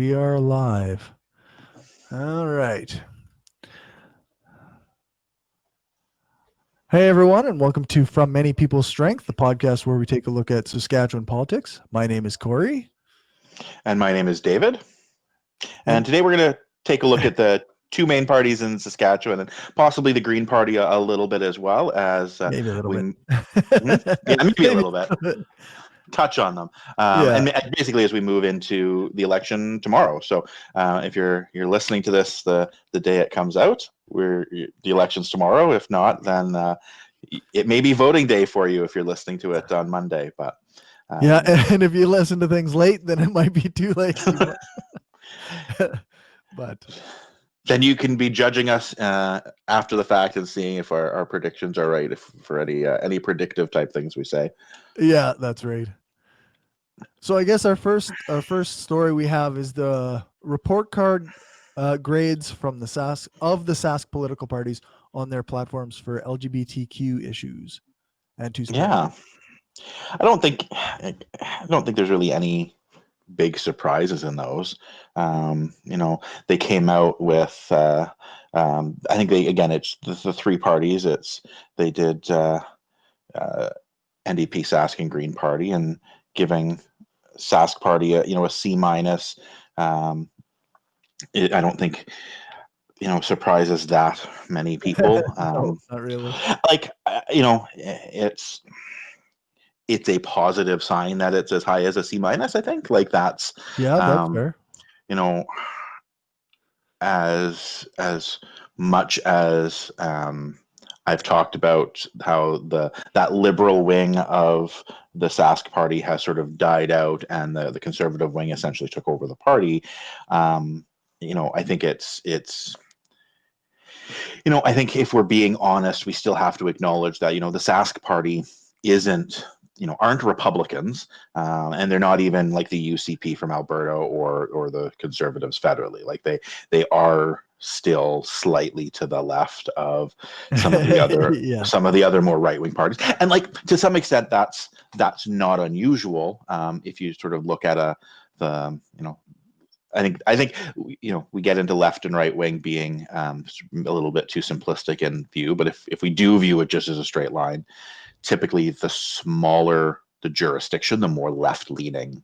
We are live. All right. Hey, everyone, and welcome to From Many People's Strength, the podcast where we take a look at Saskatchewan politics. My name is Corey. And my name is David. And today we're going to take a look at the two main parties in Saskatchewan and possibly the Green Party a little bit as well as maybe a little bit. Yeah, maybe a little bit. Touch on them, and basically as we move into the election tomorrow. So if you're listening to this the day it comes out, the election's tomorrow. If not, then it may be voting day for you if you're listening to it on Monday. But yeah, and if you listen to things late, then it might be too late. But then you can be judging us after the fact and seeing if our predictions are right, if for any predictive type things we say. Yeah, that's right. So I guess our first story we have is the report card grades from the Sask political parties on their platforms for LGBTQ issues and two-spirit. Yeah, I don't think there's really any big surprises in those. They came out with I think it's the three parties. They did NDP, Sask, and Green Party, and giving Sask Party a C minus. I don't think surprises that many people. No, not really. It's a positive sign that it's as high as a C minus. I think that's fair. As much as I've talked about how that liberal wing of the Sask Party has sort of died out and the conservative wing essentially took over the party. I think I think if we're being honest, we still have to acknowledge that the Sask Party aren't Republicans, and they're not even like the UCP from Alberta or the Conservatives federally. Like they are still slightly to the left of some of the other some of the other more right-wing parties, and to some extent that's not unusual if you sort of look at I think we get into left and right wing being a little bit too simplistic in view, but if we do view it just as a straight line, typically the smaller the jurisdiction, the more left-leaning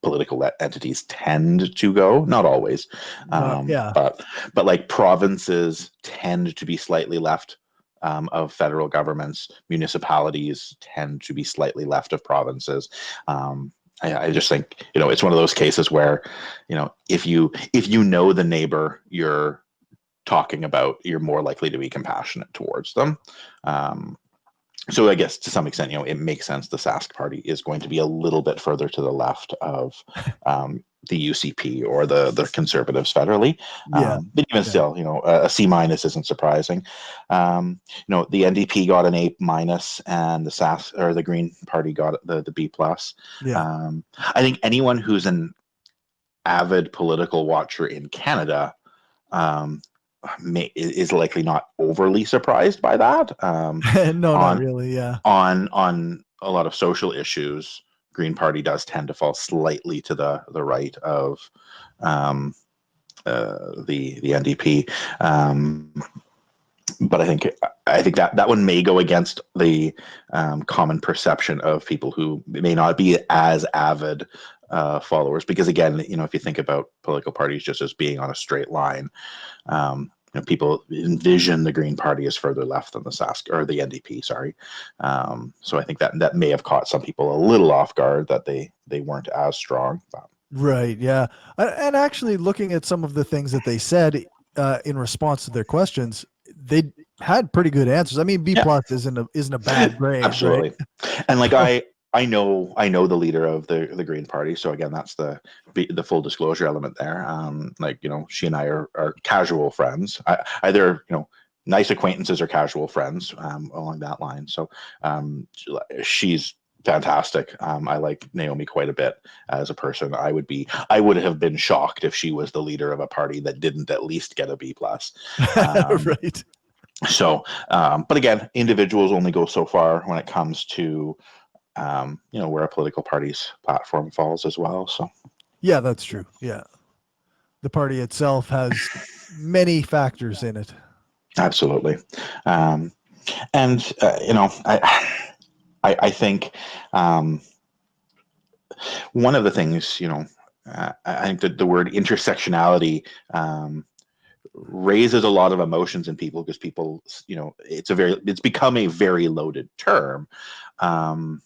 political entities tend to go. Not always, but like provinces tend to be slightly left of federal governments. Municipalities tend to be slightly left of provinces. I just think it's one of those cases where if you know the neighbor you're talking about, you're more likely to be compassionate towards them. So I guess to some extent, it makes sense the Sask Party is going to be a little bit further to the left of the UCP or the Conservatives federally. But even still, a C minus isn't surprising. The NDP got an A minus, and the Sask or the Green Party got the B plus. I think anyone who's an avid political watcher in Canada is likely not overly surprised by that. No, not really. Yeah. On a lot of social issues, Green Party does tend to fall slightly to the right of the NDP. But I think that one may go against the common perception of people who may not be as avid followers, because again, if you think about political parties just as being on a straight line, people envision the Green Party as further left than the Sask or the NDP. Sorry, so I think that may have caught some people a little off guard that they weren't as strong. Right. Yeah, and actually, looking at some of the things that they said in response to their questions, they had pretty good answers. I mean, B plus isn't a bad grade. Absolutely, right? And I know the leader of the Green Party, so again, that's the full disclosure element there. She and I are casual friends, either nice acquaintances or casual friends along that line. So she's fantastic. I like Naomi quite a bit as a person. I would have been shocked if she was the leader of a party that didn't at least get a B plus. Right. So, but again, individuals only go so far when it comes to where a political party's platform falls as well. So yeah, that's true. Yeah. the party itself has many factors in it. Absolutely. And I think one of the things, I think that the word intersectionality raises a lot of emotions in people, because people, it's become a very loaded term on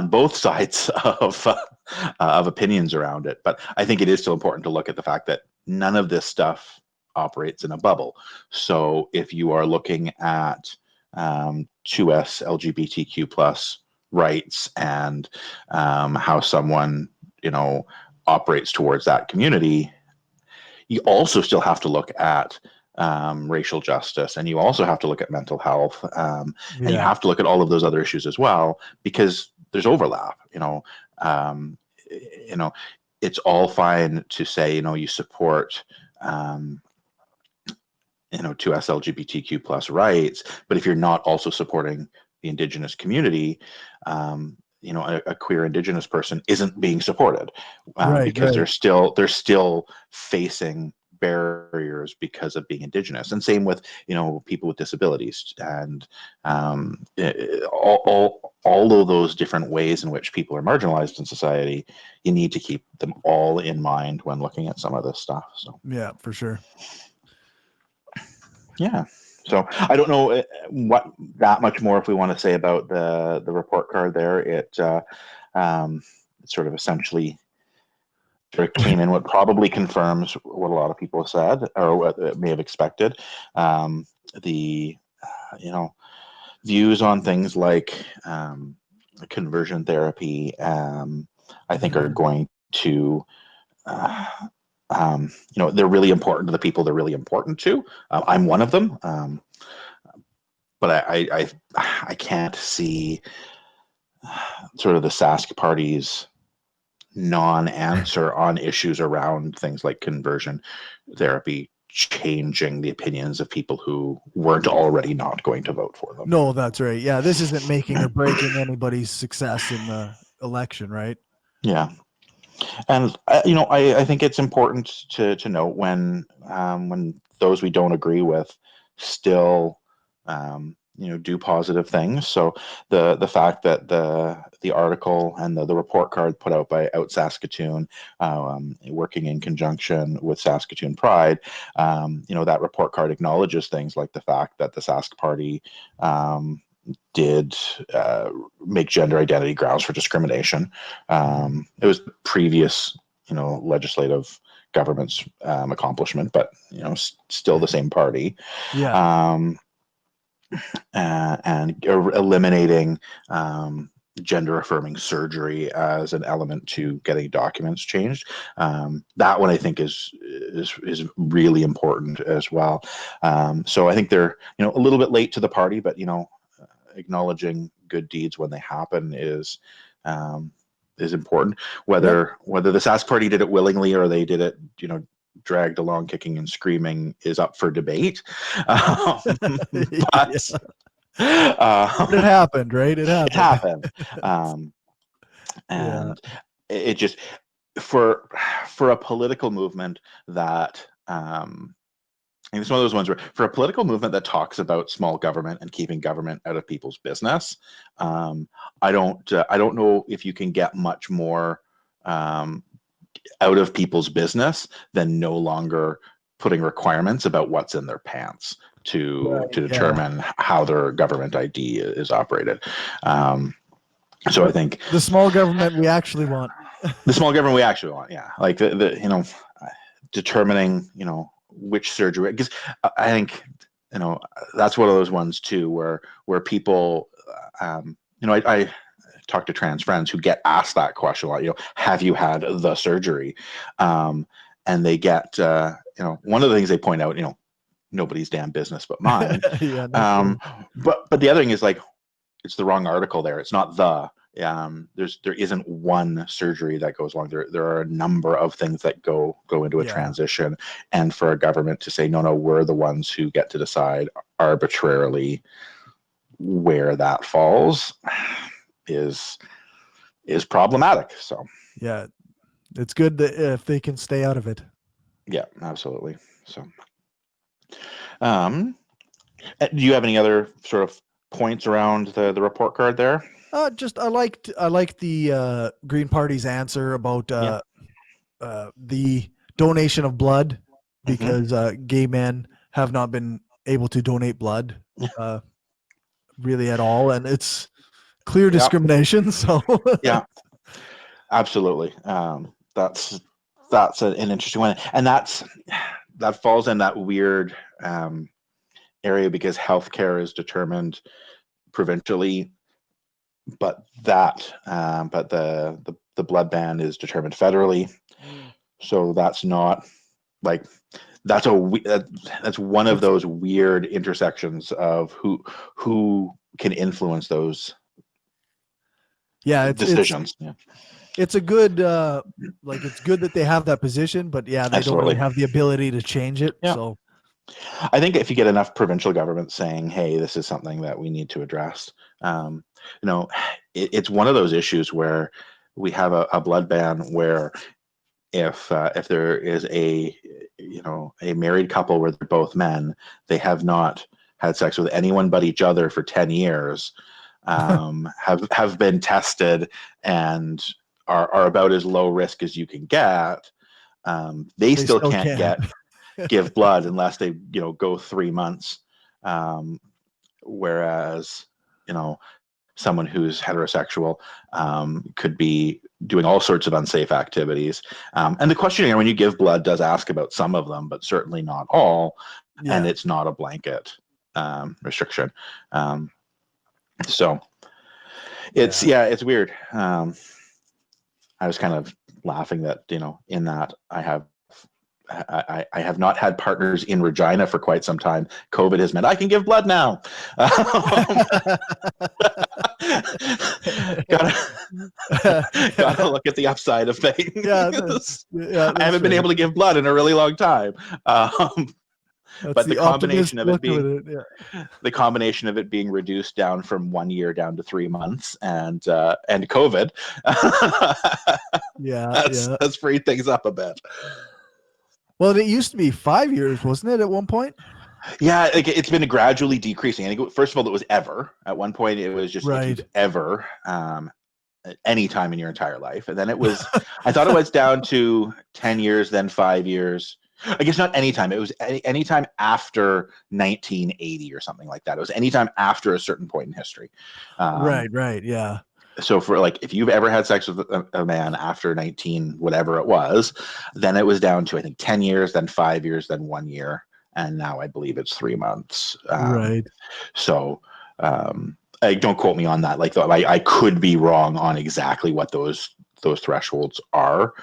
both sides of opinions around it. But I think it is still important to look at the fact that none of this stuff operates in a bubble. So if you are looking at 2S LGBTQ plus rights and how someone, operates towards that community, you also still have to look at racial justice, and you also have to look at mental health, and you have to look at all of those other issues as well, because there's overlap. Um, you know, it's all fine to say, you support, 2S LGBTQ plus rights, but if you're not also supporting the Indigenous community, a queer Indigenous person isn't being supported, because Right. they're still facing barriers because of being Indigenous. And same with people with disabilities, and all of those different ways in which people are marginalized in society. You need to keep them all in mind when looking at some of this stuff. So Yeah, for sure. yeah. So I don't know what that much more if we want to say about the report card there. It sort of essentially sort of came in what probably confirms what a lot of people said, or what may have expected. The views on things like conversion therapy, I think, are going to uh, they're really important to the people they're really important to. I'm one of them. But I can't see sort of the Sask party's non-answer on issues around things like conversion therapy changing the opinions of people who weren't already not going to vote for them. No, that's right. Yeah, this isn't making or breaking anybody's success in the election, right? Yeah. And I think it's important to note when those we don't agree with still do positive things. So the fact that the article and the report card put out by Out Saskatoon, working in conjunction with Saskatoon Pride, that report card acknowledges things like the fact that the Sask Party did make gender identity grounds for discrimination. It was previous, legislative government's accomplishment, but still the same party. Yeah. Um, and eliminating gender affirming surgery as an element to getting documents changed. That one I think is really important as well. So I think they're a little bit late to the party, but acknowledging good deeds when they happen is important. Whether the Sask Party did it willingly or they did it, dragged along kicking and screaming, is up for debate. But But it happened, right? It it happened. happened. Um, Yeah. and it just, for a political movement that and it's one of those ones where, for a political movement that talks about small government and keeping government out of people's business, I don't know if you can get much more out of people's business than no longer putting requirements about what's in their pants to Yeah. determine how their government ID is operated. So I think The small government we actually want. the small government we actually want, yeah, like the determining which surgery, because I think that's one of those ones too where people I talk to trans friends who get asked that question a lot, have you had the surgery, and they get one of the things they point out, nobody's damn business but mine. Yeah, no kidding. But the other thing is, like, it's the wrong article there. It's not there isn't one surgery that goes along. There are a number of things that go into a transition, and for a government to say no, we're the ones who get to decide arbitrarily where that falls is problematic. So Yeah. It's good that if they can stay out of it. Yeah, absolutely. So, um, do you have any other sort of points around the report card there? Just I liked the Green Party's answer about Yeah. the donation of blood, Hmm. because gay men have not been able to donate blood uh, really at all, and it's clear Yeah. discrimination. So Yeah. Absolutely. That's an interesting one, and that falls in that weird area because healthcare is determined provincially, but the blood ban is determined federally. Mm. So that's not like that's one of it's those weird intersections of who can influence those yeah, decisions. Yeah, it's a good like it's good that they have that position, but yeah, they don't really absolutely. have the ability to change it. Yeah. So I think if you get enough provincial governments saying, "Hey, this is something that we need to address," um, you know, it's one of those issues where we have a blood ban where if there is a married couple where they're both men, they have not had sex with anyone but each other for 10 years, have been tested and are about as low risk as you can get. They they still still can't can. give blood unless they go 3 months, um, whereas you know someone who's heterosexual could be doing all sorts of unsafe activities. And the questionnaire, when you give blood, does ask about some of them, but certainly not all. And Yeah. it's not a blanket restriction. Um, so it's Yeah. yeah, it's weird. I was kind of laughing that in that I have not had partners in Regina for quite some time. COVID has meant I can give blood now. gotta gotta look at the upside of Yeah, things. I that's haven't been right. able to give blood in a really long time, That's but the optimist look at it. the combination of it being reduced down from 1 year down to 3 months and COVID, Yeah, that's yeah. that's freed things up a bit. Well, it used to be 5 years, wasn't it, at one point? Yeah, like it's been gradually decreasing. I think first of all, it was ever. At one point, it was just if you've Right. ever at any time in your entire life, and then it was. I thought it was down to 10 years, then 5 years. I guess not any time. It was any time after 1980 or something like that. It was any time after a certain point in history. Um, Right, right. Yeah. so for like, if you've ever had sex with a man after 19, whatever it was, then it was down to I think 10 years, then 5 years, then 1 year, and now I believe it's 3 months. Right. So don't quote me on that. Like I could be wrong on exactly what those thresholds are.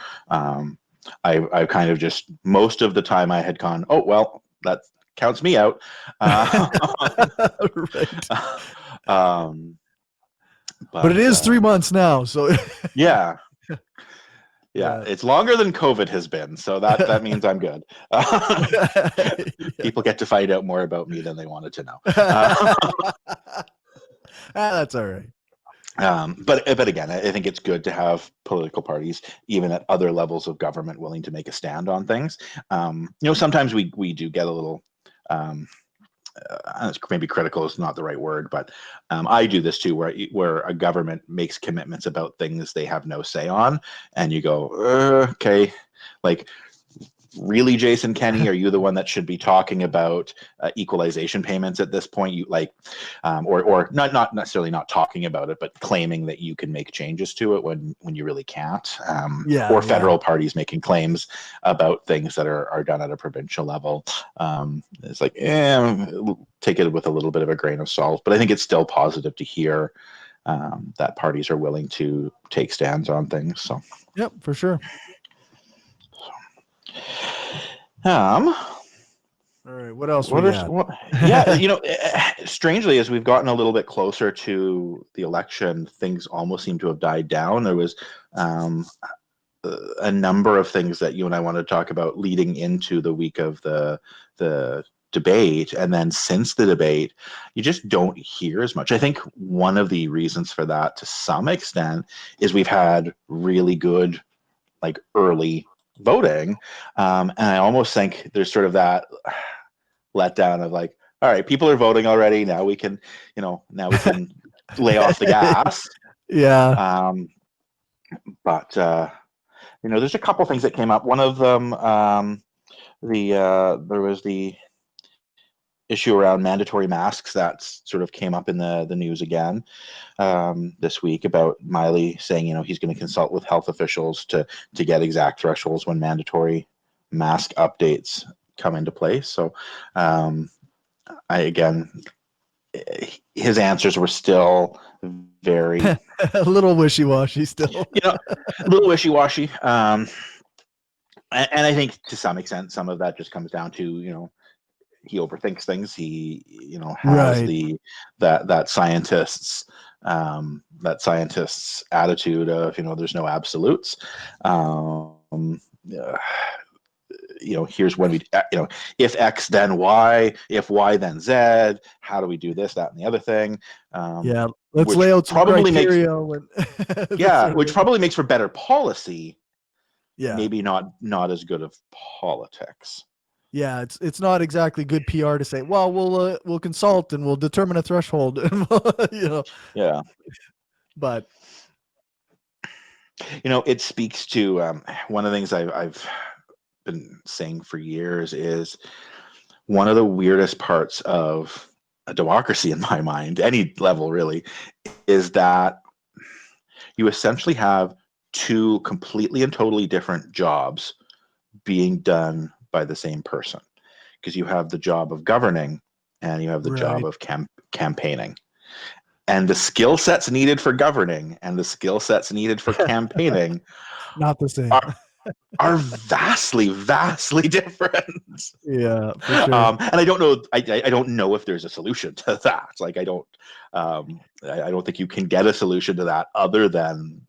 I kind of just most of the time I had gone, oh well, that counts me out. Right. Um, But it but is 3 months now, so yeah, yeah, yeah. it's longer than COVID has been, so that means I'm good. People get to find out more about me than they wanted to know. That's all right. But again, I think it's good to have political parties, even at other levels of government, willing to make a stand on things. Sometimes we do get a little. Um, Maybe critical is not the right word, but I do this too, where a government makes commitments about things they have no say on, and you go, okay, like really, Jason Kenney, are you the one that should be talking about equalization payments at this point? You like, or not necessarily not talking about it, but claiming that you can make changes to it when you really can't. Yeah, Or yeah. federal parties making claims about things that are done at a provincial level. It's like, take it with a little bit of a grain of salt. But I think it's still positive to hear that parties are willing to take stands on things. So. Yep, for sure. Um, All right, what else we What are got? what? Yeah, strangely, as we've gotten a little bit closer to the election, things almost seem to have died down. There was um, a number of things that you and I wanted to talk about leading into the week of the debate, and then since the debate, you just don't hear as much. I think one of the reasons for that, to some extent, is we've had really good like early voting. And I almost think there's sort of that letdown of like, all right, people are voting already. Now we can, now we can lay off the gas. Yeah. But there's a couple things that came up. One of them, there was the issue around mandatory masks that sort of came up in the news again this week about Miley saying, he's going to consult with health officials to get exact thresholds when mandatory mask updates come into place. So his answers were still very a little wishy-washy still. a little wishy-washy. And I think to some extent, some of that just comes down to, he overthinks things. He, has Right. that scientist's attitude of, there's no absolutes. Here's when we, if X then Y, if Y then Z, how do we do this, that, and the other thing? Yeah. Let's Which lay out some probably makes, criteria when which probably makes for better policy. Yeah. Maybe not as good of politics. Yeah, it's not exactly good PR to say, well, we'll consult and we'll determine a threshold, and Yeah. But it speaks to one of the things I've been saying for years is one of the weirdest parts of a democracy in my mind, any level really, is that you essentially have two completely and totally different jobs being done by the same person, because you have the job of governing and you have the job of campaigning, and the skill sets needed for governing and the skill sets needed for campaigning not the same. are vastly different. Yeah, for sure. And I don't know. I don't know if there's a solution to that. Like I don't think you can get a solution to that other than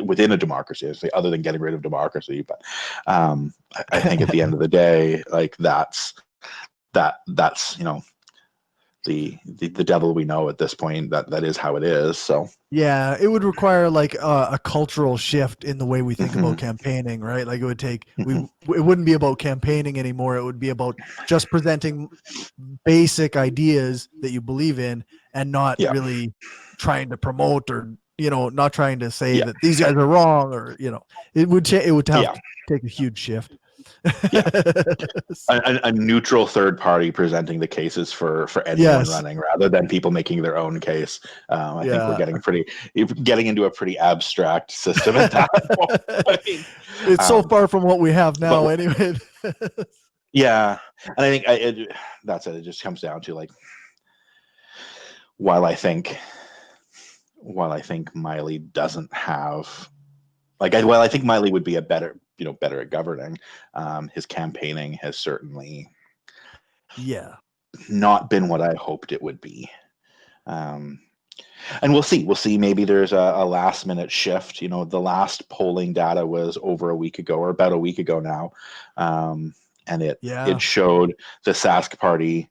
within a democracy. Other than getting rid of democracy. But I think at the end of the day, like that's the devil we know at this point. That is how it is. So yeah, it would require like a cultural shift in the way we think about campaigning, right? Like it would take it wouldn't be about campaigning anymore. It would be about just presenting basic ideas that you believe in and not really trying to promote or not trying to say that these guys are wrong, or it would have to take a huge shift. A neutral third party presenting the cases for anyone running, rather than people making their own case. I think we're getting into a pretty abstract system at that point. It's so far from what we have now, anyway. Yeah, and I think that's it. It just comes down to like, while I think Miley doesn't have I think Miley would be better at governing. His campaigning has certainly not been what I hoped it would be. And we'll see. Maybe there's a last minute shift. The last polling data was over a week ago, or about a week ago now. And it showed the Sask party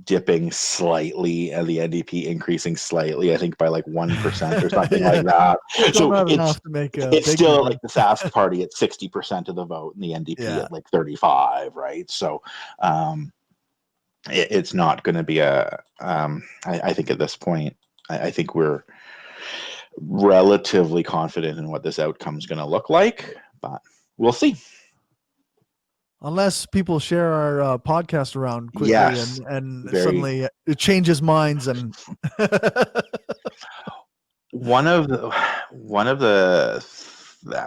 dipping slightly and the NDP increasing slightly, I think by like 1% or something like that. So it's still like the Sask party at 60% of the vote and the NDP at like 35, right? So it's not going to be I think at this point, I think we're relatively confident in what this outcome is going to look like, but we'll see. Unless people share our podcast around quickly and suddenly it changes minds. And one of the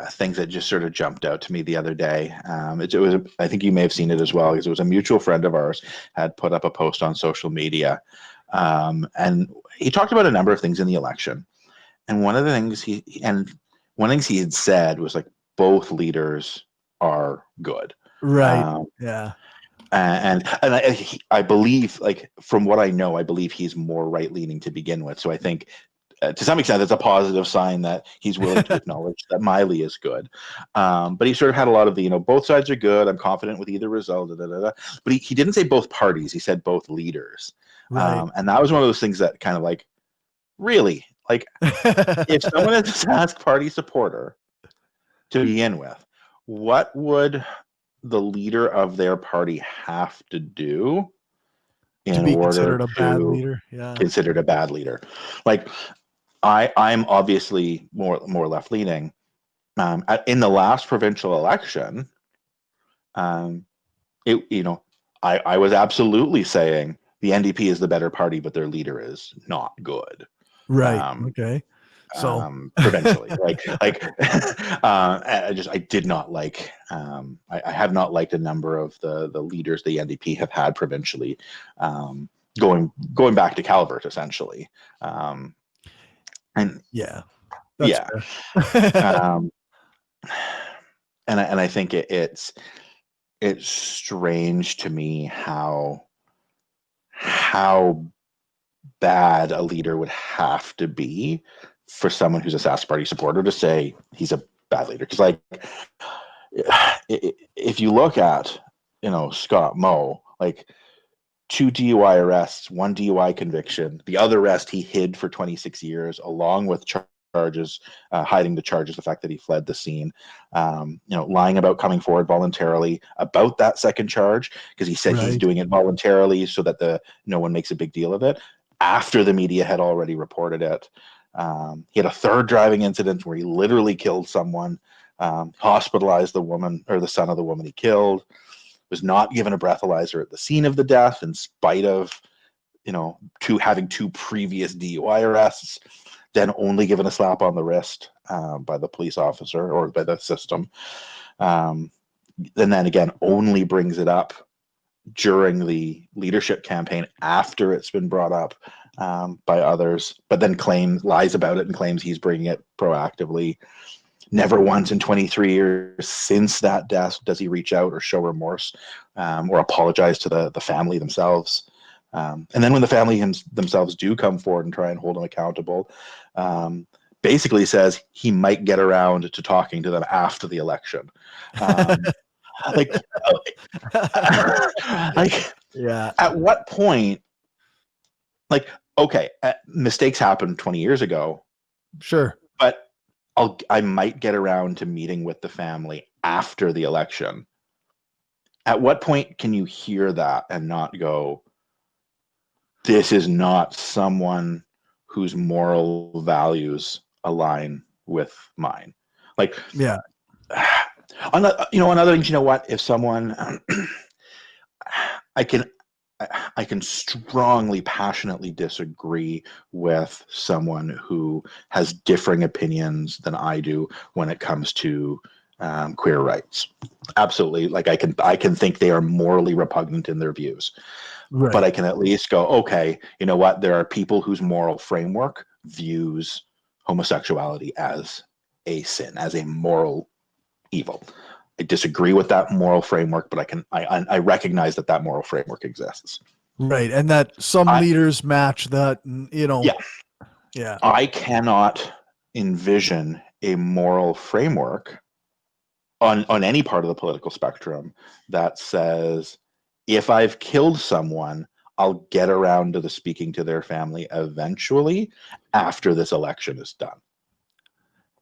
things that just sort of jumped out to me the other day, it was, I think you may have seen it as well, because it was a mutual friend of ours had put up a post on social media, and he talked about a number of things in the election, and one of the things he had said was like, both leaders are good. Right. And I believe, like, from what I know, I believe he's more right leaning to begin with. So I think to some extent, it's a positive sign that he's willing to acknowledge that Miley is good. But he sort of had a lot of the, both sides are good. I'm confident with either result. But he didn't say both parties. He said both leaders. Right. And that was one of those things that kind of like, really, like, if someone is a Sask party supporter to begin with, what would the leader of their party have to do To in be order considered a bad to leader. Yeah. considered a bad leader? Like, I'm obviously more left leaning. In the last provincial election, um, I was absolutely saying the NDP is the better party, but their leader is not good. Right. Um, Okay. So Provincially, I did not like. I have not liked a number of the leaders the NDP have had provincially, going back to Calvert essentially, and yeah, that's yeah, fair. um, and I think it's strange to me how bad a leader would have to be for someone who's a Sask Party supporter to say he's a bad leader. Because, like, if you look at, Scott Moe, like, 2 DUI arrests, 1 DUI conviction, the other arrest he hid for 26 years, along with charges, hiding the charges, the fact that he fled the scene, lying about coming forward voluntarily about that second charge, because he said he's Right. doing it voluntarily so that no one makes a big deal of it, after the media had already reported it. He had a third driving incident where he literally killed someone, hospitalized the woman, or the son of the woman he killed, was not given a breathalyzer at the scene of the death in spite of, having 2 previous DUI arrests, then only given a slap on the wrist by the police officer or by the system. And then again, only brings it up during the leadership campaign after it's been brought up by others, but then lies about it and claims he's bringing it proactively. Never once in 23 years since that death does he reach out or show remorse, or apologize to the family themselves. And then when the family themselves do come forward and try and hold him accountable, basically says he might get around to talking to them after the election. Like, like, Yeah. at what point, like, okay, mistakes happened 20 years ago, Sure. but I might get around to meeting with the family after the election. At what point can you hear that and not go, this is not someone whose moral values align with mine? Like, Yeah. on other things, what? If someone, I can I can strongly, passionately disagree with someone who has differing opinions than I do when it comes to queer rights. Absolutely, like, I can think they are morally repugnant in their views, but Right. I can at least go, okay, you know what? There are people whose moral framework views homosexuality as a sin, as a moral evil. I disagree with that moral framework, but I recognize that moral framework exists. Right. And that some I leaders match that, Yeah, yeah. I cannot envision a moral framework on any part of the political spectrum that says, if I've killed someone, I'll get around to speaking to their family eventually after this election is done,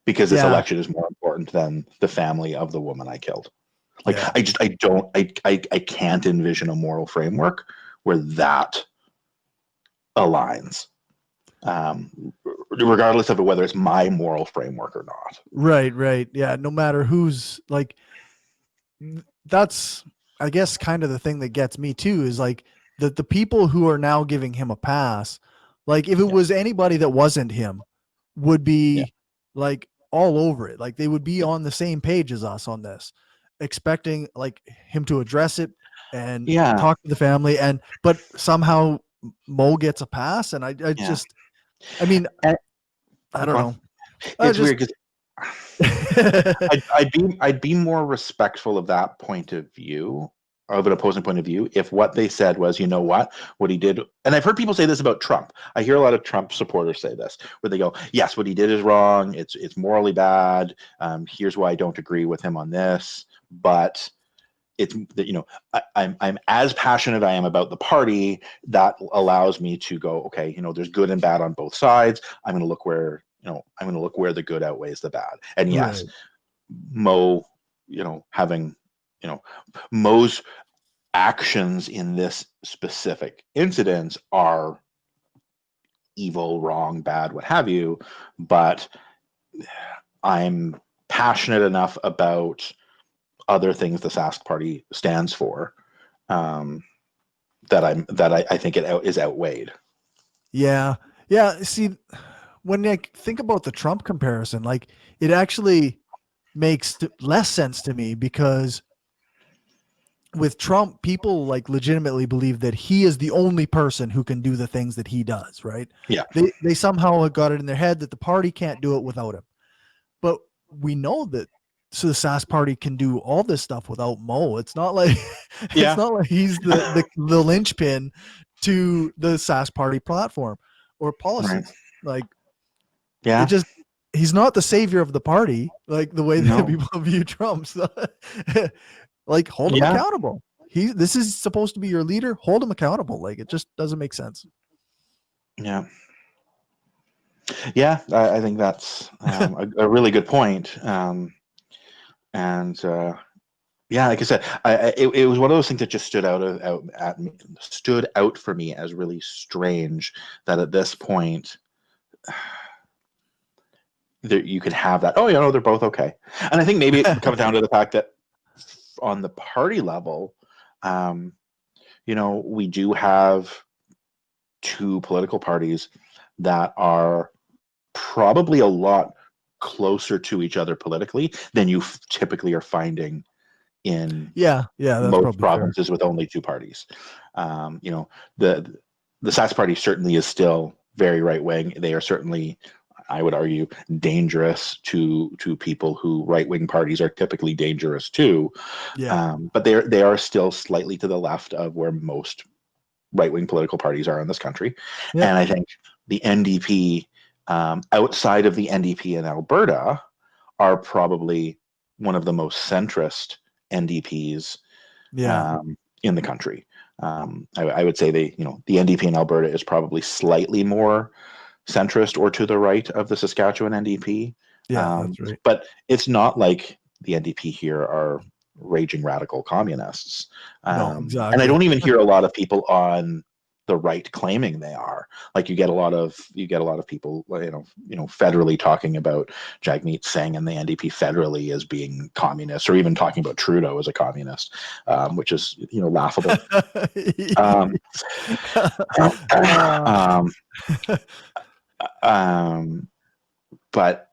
because this Yeah. election is more important than the family of the woman I killed. Like, Yeah. I can't envision a moral framework where that aligns, regardless of whether it's my moral framework or not. Right. Right. Yeah. No matter who's like, that's, I guess, kind of the thing that gets me too is like the people who are now giving him a pass, like if it Yeah, was anybody that wasn't him, would yeah, be like all over it. Like they would be on the same page as us on this, expecting like him to address it and yeah, talk to the family. But somehow Mo gets a pass. And I yeah. just, I mean, And, I don't go on. know. I It's just, weird because I'd be more respectful of that point of view, of an opposing point of view, if what they said was, what he did. And I've heard people say this about Trump. I hear a lot of Trump supporters say this, where they go, yes, what he did is wrong, it's morally bad, here's why I don't agree with him on this, but it's that, I'm as passionate I am about the party, that allows me to go, okay, there's good and bad on both sides. I'm going to look where the good outweighs the bad. And yes, right. Mo having, Mo's actions in this specific incident are evil, wrong, bad, what have you, but I'm passionate enough about other things the Sask Party stands for, I think it is outweighed. Yeah. See, when I think about the Trump comparison, like it actually makes less sense to me, because with Trump, people like legitimately believe that he is the only person who can do the things that he does, right? Yeah. They somehow got it in their head that the party can't do it without him. But we know that, so the Sask Party can do all this stuff without Mo. It's not like Yeah. he's the linchpin to the Sask Party platform or policies. Right. Like Yeah. it just, he's not the savior of the party, like the way that No. people view Trump. So, like hold him Yeah. accountable. This is supposed to be your leader. Hold him accountable. Like it just doesn't make sense. Yeah. Yeah, I think that's a really good point. And yeah, like I said, it was one of those things that just stood out for me as really strange that at this point that you could have that. Oh, they're both okay. And I think maybe it comes down to the fact that on the party level, we do have two political parties that are probably a lot closer to each other politically than you typically are finding in Yeah, that's most probably fair. provinces with only two parties. The Sask Party certainly is still very right wing. They are certainly, I would argue, dangerous to people who right wing parties are typically dangerous to. Yeah. But they are still slightly to the left of where most right wing political parties are in this country. Yep. And I think the NDP, outside of the NDP in Alberta, are probably one of the most centrist NDPs in the country. I would say the NDP in Alberta is probably slightly more centrist or to the right of the Saskatchewan NDP. Yeah, that's right. But it's not like the NDP here are raging radical communists. No, exactly. And I don't even hear a lot of people on the right claiming they are. Like you get a lot of people, federally talking about Jagmeet Singh and the NDP federally as being communists, or even talking about Trudeau as a communist, which is laughable. But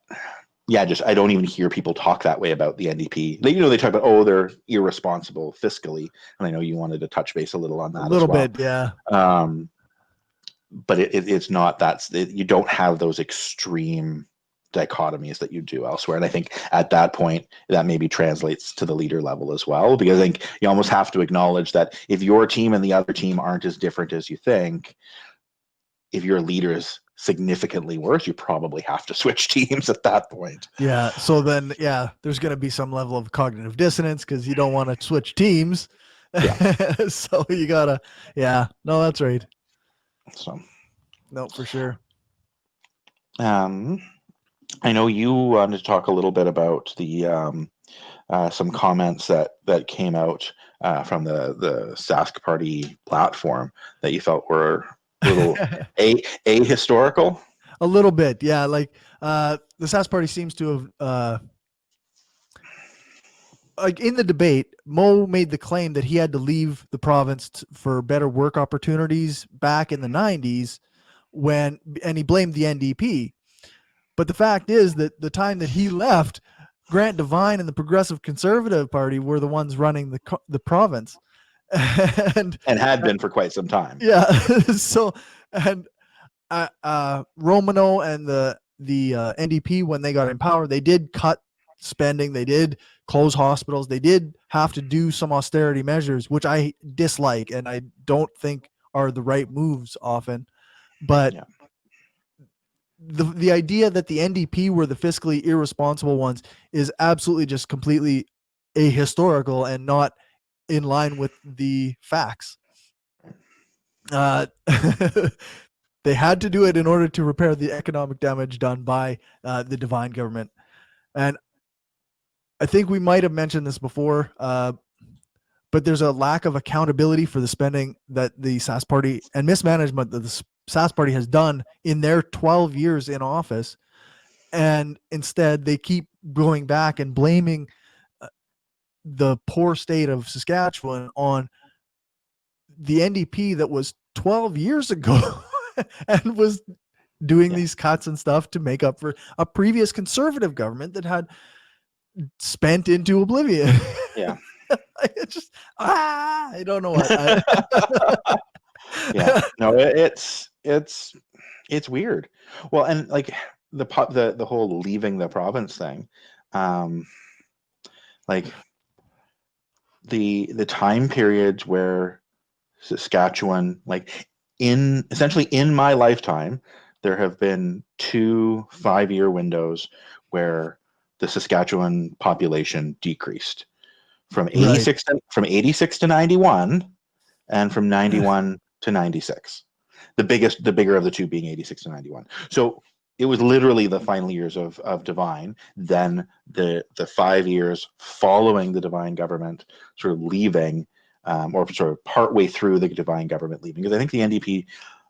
yeah, I don't even hear people talk that way about the NDP. They talk about, they're irresponsible fiscally, and I know you wanted to touch base a little on that. A little bit, yeah. But it's not you don't have those extreme dichotomies that you do elsewhere, and I think at that point that maybe translates to the leader level as well, because I think you almost have to acknowledge that if your team and the other team aren't as different as you think, if your leader is significantly worse, you probably have to switch teams at that point. Yeah. So then, there's going to be some level of cognitive dissonance because you don't want to switch teams. Yeah. So you gotta, no, that's right. So, no, for sure. I know you wanted to talk a little bit about the some comments that came out from the Sask Party platform that you felt were a little ahistorical. A little bit, yeah. Like the Sask Party seems to have, like in the debate, Mo made the claim that he had to leave the province for better work opportunities back in the 90s and he blamed the NDP. But the fact is that the time that he left, Grant Devine and the Progressive Conservative Party were the ones running the province. and had been for quite some time. Yeah. So, and Romano and the NDP, when they got in power, they did cut spending, they did close hospitals, they did have to do some austerity measures, which I dislike and I don't think are the right moves often. But the idea that the NDP were the fiscally irresponsible ones is absolutely just completely ahistorical and not in line with the facts. They had to do it in order to repair the economic damage done by the Devine government. And I think we might have mentioned this before, but there's a lack of accountability for the spending that the Sask Party and mismanagement that the Sask Party has done in their 12 years in office. And instead, they keep going back and blaming the poor state of Saskatchewan on the NDP that was 12 years ago and was doing these cuts and stuff to make up for a previous conservative government that had spent into oblivion. Yeah. It's just, I don't know what. Yeah. No, it's weird. Well, and like the whole leaving the province thing, like the time periods where Saskatchewan, like essentially in my lifetime, there have been 2 5-year windows where the Saskatchewan population decreased from 86 to 91 and from 91 to 96. The bigger of the two being 86 to 91. So it was literally the final years of Devine, then the 5 years following the Devine government sort of leaving, or sort of partway through the Devine government leaving. Because I think the NDP,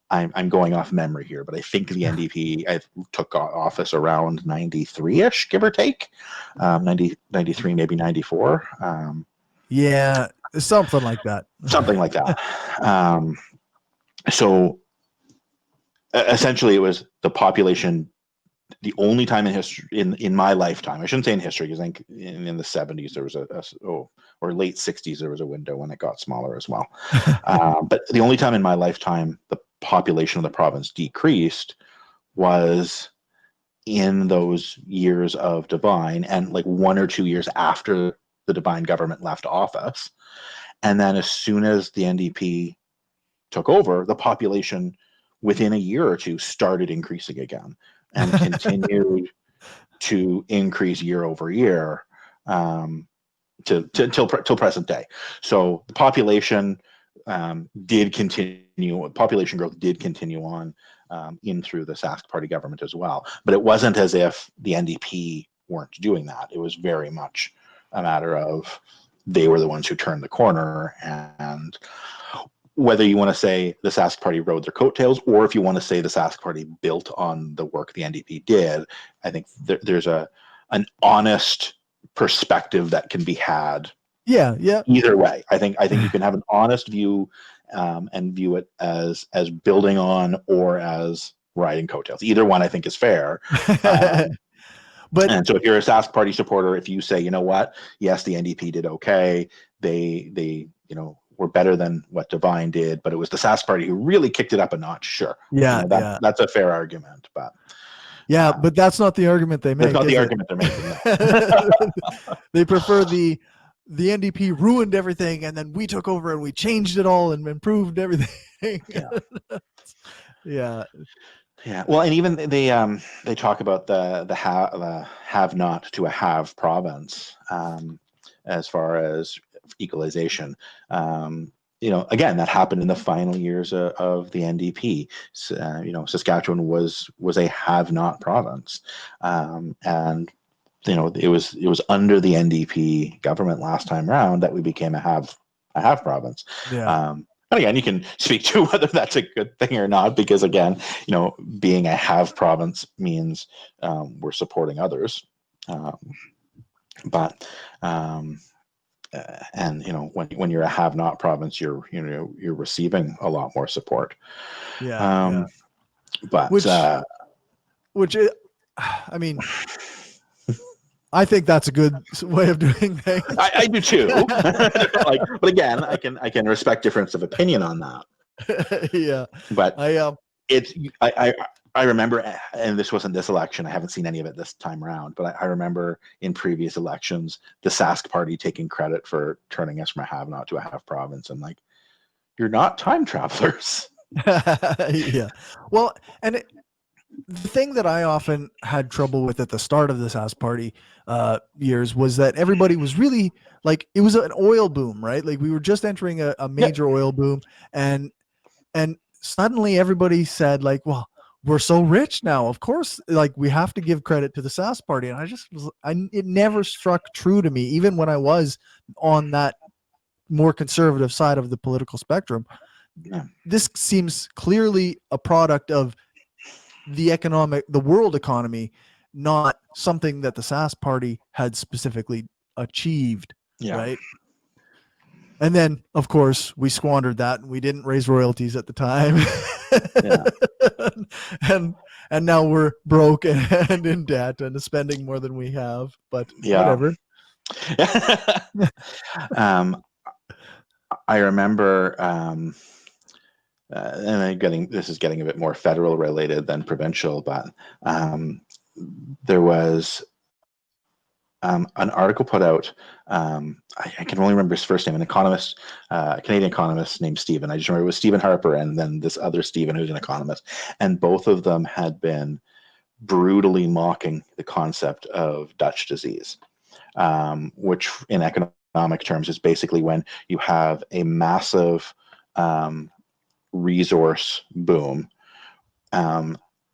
I'm going off memory here, but I think the NDP took office around 93-ish, give or take, 93, maybe 94. Yeah, something like that. Something like that. So essentially, it was the population. The only time in history, in my lifetime, I shouldn't say in history, because I think in the 70s there was or late 60s there was a window when it got smaller as well. But the only time in my lifetime the population of the province decreased was in those years of Devine, and like 1 or 2 years after the Devine government left office. And then as soon as the NDP took over, the population within a year or two started increasing again and continued to increase year over year till present day. So the population did continue. Population growth did continue on in through the Sask Party government as well. But it wasn't as if the NDP weren't doing that. It was very much a matter of they were the ones who turned the corner. And whether you want to say the Sask Party rode their coattails, or if you want to say the Sask Party built on the work the NDP did, I think there's an honest perspective that can be had. Yeah. Either way, I think you can have an honest view and view it as building on or as riding coattails. Either one, I think, is fair. And so if you're a Sask Party supporter, if you say, you know what, yes, the NDP did okay, they were better than what Devine did, but it was the Sask Party who really kicked it up a notch. Sure, that's a fair argument, but but that's not the argument they make. That's not the argument they're making. No. They prefer the NDP ruined everything, and then we took over and we changed it all and improved everything. Yeah. Well, and even they talk about the have not to a have province as far as equalization. Again, that happened in the final years of the NDP. Saskatchewan was a have not province, and it was under the NDP government last time round that we became a have province. Yeah. And again, you can speak to whether that's a good thing or not, because again, being a have province means we're supporting others. But when you're a have not province, you're receiving a lot more support. Yeah. But which I mean, I think that's a good way of doing things. I do too. But again, I can respect difference of opinion on that. Yeah. But I remember, and this wasn't this election, I haven't seen any of it this time around, but I remember in previous elections, the Sask Party taking credit for turning us from a have not to a have province. And you're not time travelers. Yeah. Well, and the thing that I often had trouble with at the start of the Sask Party years was that everybody was really it was an oil boom, right? Like we were just entering a major oil boom, and suddenly everybody said well, we're so rich now. Of course, like we have to give credit to the Sask party. And it never struck true to me, even when I was on that more conservative side of the political spectrum. Yeah. This seems clearly a product of the world economy, not something that the Sask party had specifically achieved. Yeah. Right. And then, of course, we squandered that, and we didn't raise royalties at the time. Yeah. and now we're broke and in debt and spending more than we have. But whatever. um, I remember, and this is getting a bit more federal related than provincial, but there was an article put out. I can only remember his first name, an economist, a Canadian economist named Stephen. I just remember it was Stephen Harper and then this other Stephen who's an economist. And both of them had been brutally mocking the concept of Dutch disease, which in economic terms is basically when you have a massive resource boom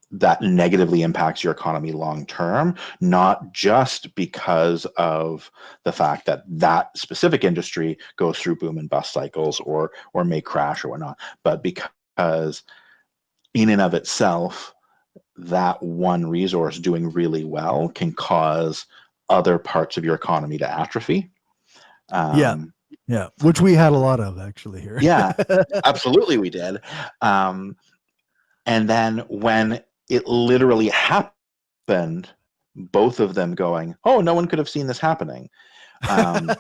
that negatively impacts your economy long term, not just because of the fact that that specific industry goes through boom and bust cycles or may crash or whatnot, but because in and of itself, that one resource doing really well can cause other parts of your economy to atrophy. Yeah, which we had a lot of actually here. Yeah, absolutely we did. And then when it literally happened, both of them going, oh, no one could have seen this happening. Right.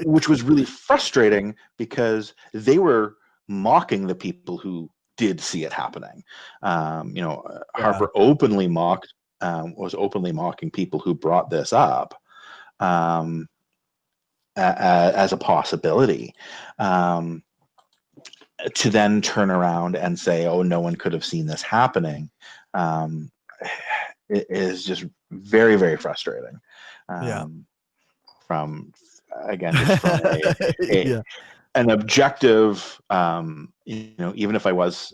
Which was really frustrating because they were mocking the people who did see it happening. Harper openly was openly mocking people who brought this up as a possibility. To then turn around and say, oh, no one could have seen this happening, it is just very, very frustrating. From, again, just from an objective, even if I was,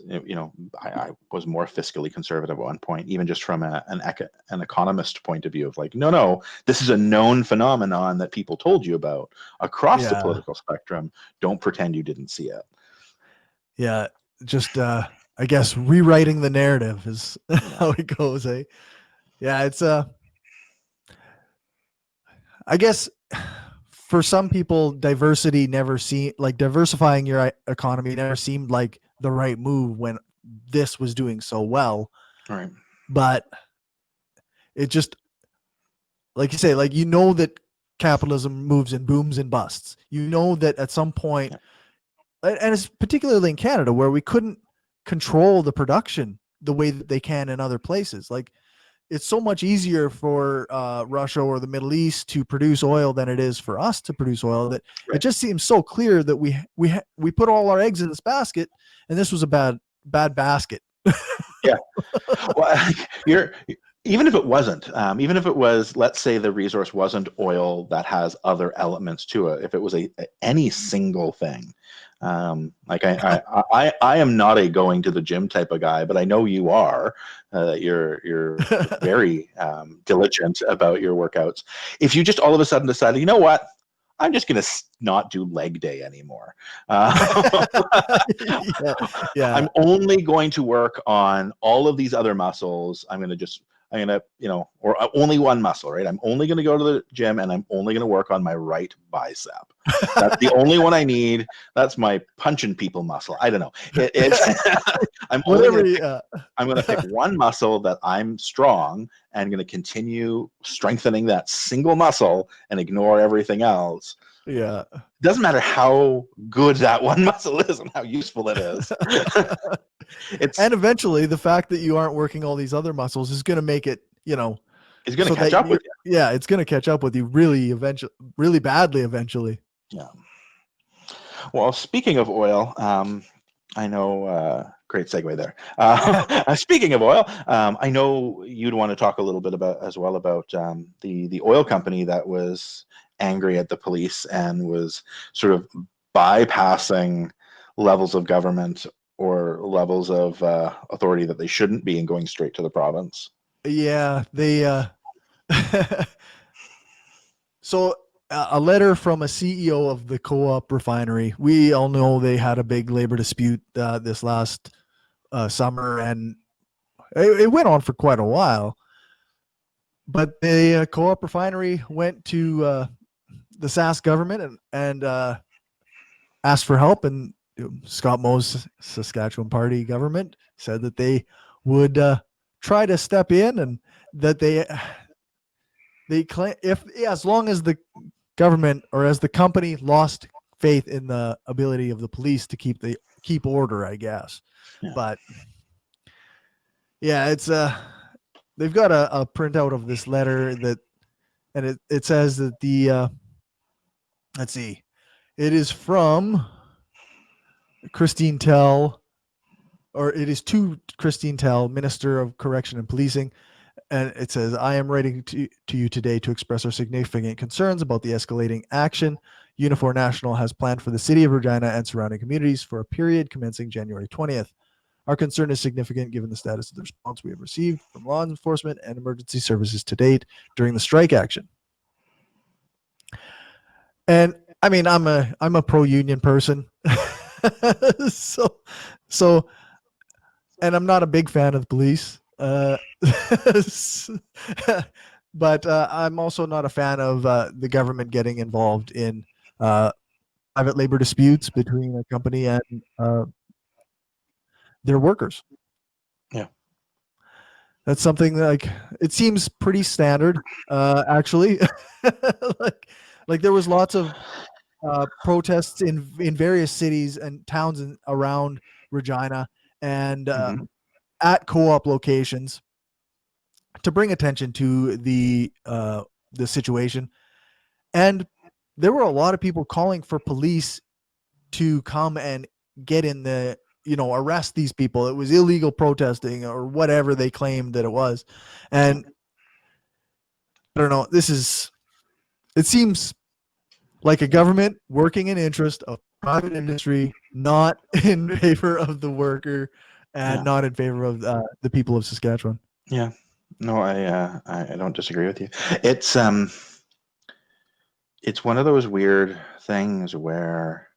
I was more fiscally conservative at one point, even just from an economist point of view of like, no, this is a known phenomenon that people told you about across the political spectrum. Don't pretend you didn't see it. Yeah, just I guess rewriting the narrative is how it goes. Yeah, it's I guess for some people, diversifying your economy never seemed like the right move when this was doing so well. Right. But it just, like you say, that capitalism moves in booms and busts. You know that at some point, and it's particularly in Canada where we couldn't control the production the way that they can in other places. Like, it's so much easier for Russia or the Middle East to produce oil than it is for us to produce oil, that it just seems so clear that we put all our eggs in this basket, and this was a bad basket. Yeah. Well, even if it wasn't, even if it was, let's say the resource wasn't oil that has other elements to it, if it was any single thing, like I am not a going to the gym type of guy, but I know you are. You're very diligent about your workouts. If you just all of a sudden decided, you know what, I'm just going to not do leg day anymore. I'm only going to work on all of these other muscles. Or only one muscle, right? I'm only going to go to the gym and I'm only going to work on my right bicep. That's the only one I need. That's my punching people muscle. I don't know. I'm going to pick one muscle that I'm strong and going to continue strengthening that single muscle and ignore everything else. Yeah. It doesn't matter how good that one muscle is and how useful it is. And eventually the fact that you aren't working all these other muscles is going to make it, it's going to catch up with you. Yeah, it's going to catch up with you really badly eventually. Yeah. Well, speaking of oil, I know, great segue there. Speaking of oil, I know you'd want to talk a little bit about the oil company that was angry at the police and was sort of bypassing levels of government or levels of authority that they shouldn't be and going straight to the province. Yeah, they so a letter from a CEO of the co-op refinery. We all know they had a big labor dispute this last summer, and it went on for quite a while. But the co-op refinery went to the Sask government and asked for help, and Scott Moe's Saskatchewan Party government said that they would try to step in, and that they claim, if as long as the government or as the company lost faith in the ability of the police to keep order, I guess. Yeah. But yeah, it's they've got a printout of this letter that, and it says that the let's see, it is from Christine Tell, or it is to Christine Tell, Minister of Correction and Policing. And it says, I am writing to you today to express our significant concerns about the escalating action Unifor National has planned for the city of Regina and surrounding communities for a period commencing January 20th. Our concern is significant given the status of the response we have received from law enforcement and emergency services to date during the strike action. And I mean, I'm a pro-union person. so and I'm not a big fan of the police. But I'm also not a fan of the government getting involved in private labor disputes between a company and their workers. Yeah. That's something like, it seems pretty standard, actually. like there was lots of protests in various cities and towns around Regina, and at co-op locations to bring attention to the situation. And there were a lot of people calling for police to come and get in the, arrest these people. It was illegal protesting or whatever they claimed that it was. And I don't know, it seems like a government working in interest of private industry, not in favor of the worker and not in favor of the people of Saskatchewan. Yeah. No, I don't disagree with you. It's one of those weird things where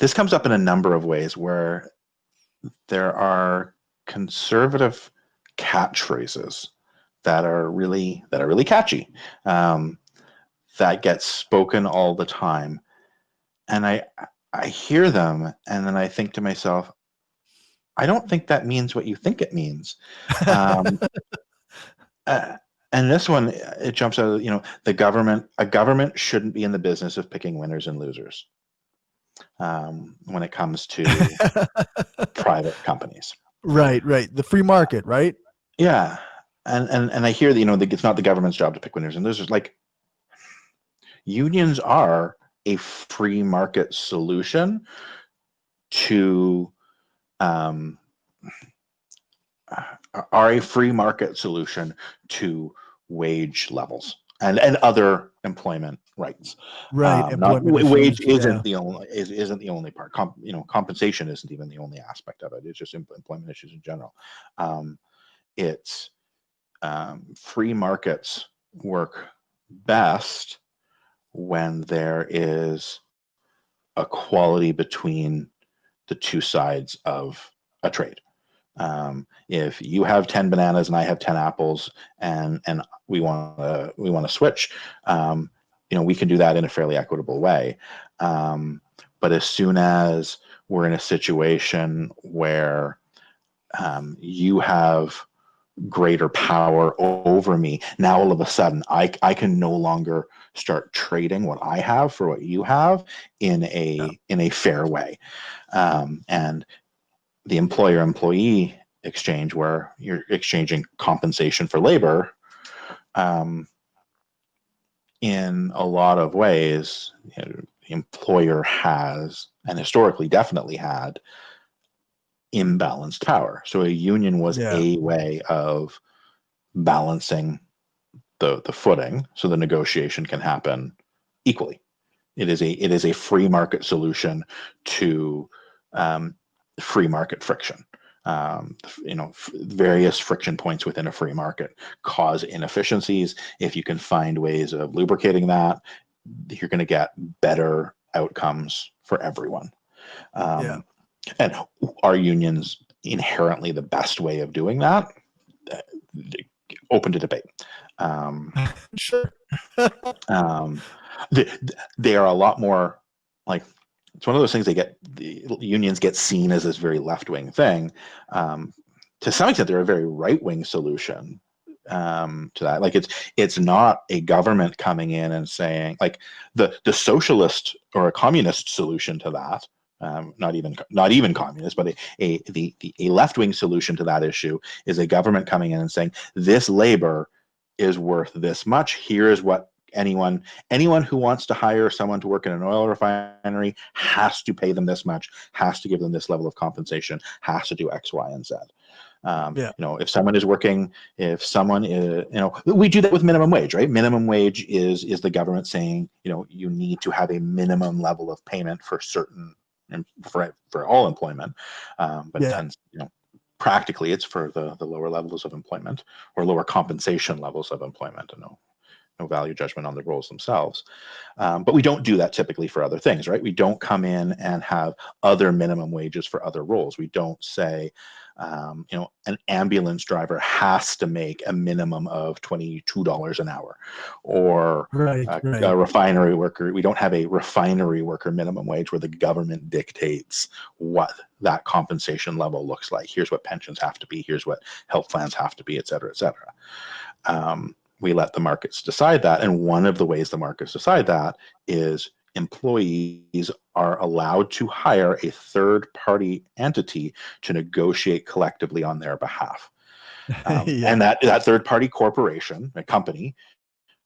this comes up in a number of ways, where there are conservative catchphrases that are really catchy, that get spoken all the time, and I hear them, and then I think to myself, I don't think that means what you think it means. And this one, it jumps out of, a government shouldn't be in the business of picking winners and losers when it comes to private companies. Right. The free market, right? Yeah. And I hear that, it's not the government's job to pick winners and losers. Like, unions are a free market solution to wage levels and other employment rights. Right. Wage isn't the only part. Compensation isn't even the only aspect of it. It's just employment issues in general. It's free markets work best when there is equality between the two sides of a trade. If you have 10 bananas and I have 10 apples, and we want to switch, we can do that in a fairly equitable way. But as soon as we're in a situation where you have greater power over me, now all of a sudden I can no longer start trading what I have for what you have in a fair way. And the employer-employee exchange, where you're exchanging compensation for labor, in a lot of ways, the employer has, and historically definitely had, imbalanced power. So a union was a way of balancing the footing, so the negotiation can happen equally. It is a free market solution to free market friction. Various friction points within a free market cause inefficiencies. If you can find ways of lubricating that, you're going to get better outcomes for everyone. Yeah. And are unions inherently the best way of doing that? Open to debate. Sure. They are a lot more like, it's one of those things, the unions get seen as this very left-wing thing. To some extent, they're a very right-wing solution to that. Like, it's not a government coming in and saying, like, the socialist or a communist solution to that. Not even communist, but a left-wing solution to that issue is a government coming in and saying, this labor is worth this much. Here is what anyone who wants to hire someone to work in an oil refinery has to pay them this much, has to give them this level of compensation, has to do X, Y, and Z. Yeah. If someone is, we do that with minimum wage, right? Minimum wage is the government saying, you need to have a minimum level of payment for certain, for all employment. But Yeah. it tends, practically it's for the lower levels of employment, or lower compensation levels of employment. No value judgment on the roles themselves. But we don't do that typically for other things, right? We don't come in and have other minimum wages for other roles. We don't say, an ambulance driver has to make a minimum of $22 an hour, or Right. a refinery worker. We don't have a refinery worker minimum wage where the government dictates what that compensation level looks like. Here's what pensions have to be. Here's what health plans have to be, et cetera, et cetera. We let the markets decide that. And one of the ways the markets decide that is employees are allowed to hire a third-party entity to negotiate collectively on their behalf. Yeah. And that third-party corporation, a company,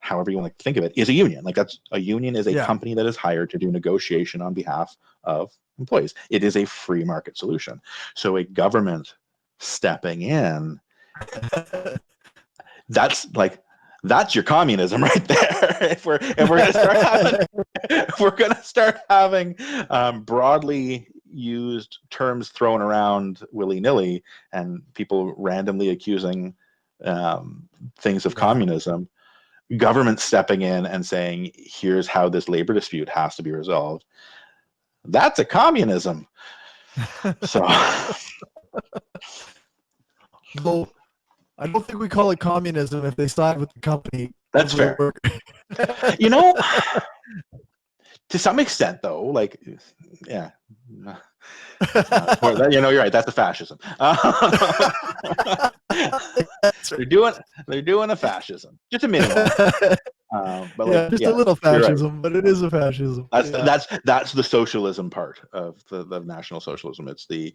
however you want to think of it, is a union. Like, that's a union is a Yeah. company that is hired to do negotiation on behalf of employees. It is a free market solution. So a government stepping in, that's your communism right there. if we're going to start having broadly used terms thrown around willy-nilly, and people randomly accusing things of communism, government stepping in and saying, here's how this labor dispute has to be resolved, that's a communism. So Well, I don't think we call it communism if they side with the company. that's fair. To some extent, though, like, yeah. You're right. That's a fascism. They're doing a fascism, just a minimum. But just a little fascism, right. But it is a fascism. That's the socialism part of the National Socialism. It's the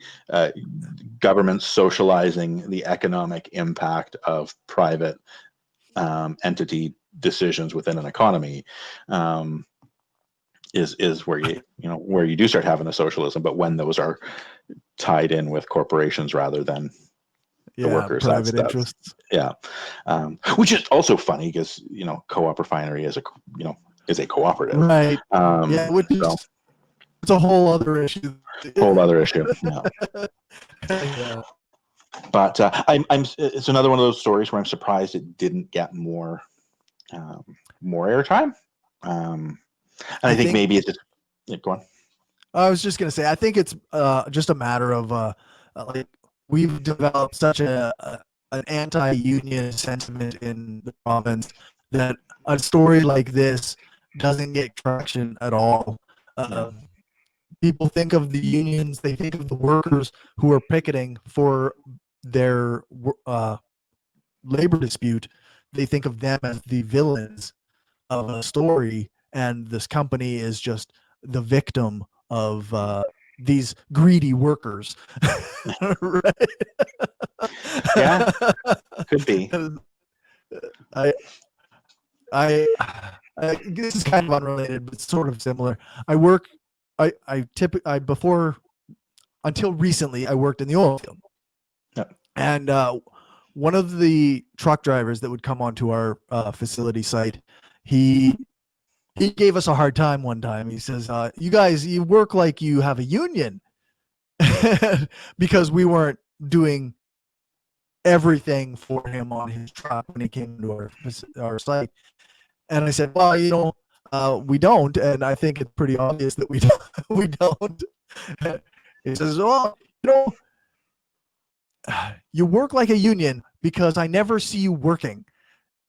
government socializing the economic impact of private entity decisions within an economy. Is where you do start having a socialism, but when those are tied in with corporations rather than the workers, private interests. Which is also funny because Co-op Refinery is a cooperative, right? Which is it's a whole other issue. Yeah. But it's another one of those stories where I'm surprised it didn't get more airtime. And I think maybe it's just go on. I was just gonna say, I think it's just a matter of like, we've developed such an anti-union sentiment in the province that a story like this doesn't get traction at all. People think of the unions, they think of the workers who are picketing for their labor dispute. They think of them as the villains of a story, and this company is just the victim of these greedy workers. Right? Yeah, could be. I this is kind of unrelated, but sort of similar. Until recently, I worked in the oil field. And one of the truck drivers that would come onto our facility site, he he gave us a hard time one time. He says, "You guys, you work like you have a union," because we weren't doing everything for him on his truck when he came to our site. And I said, "Well, we don't, and I think it's pretty obvious that we don't." We don't. He says, "Well, you know, you work like a union because I never see you working,"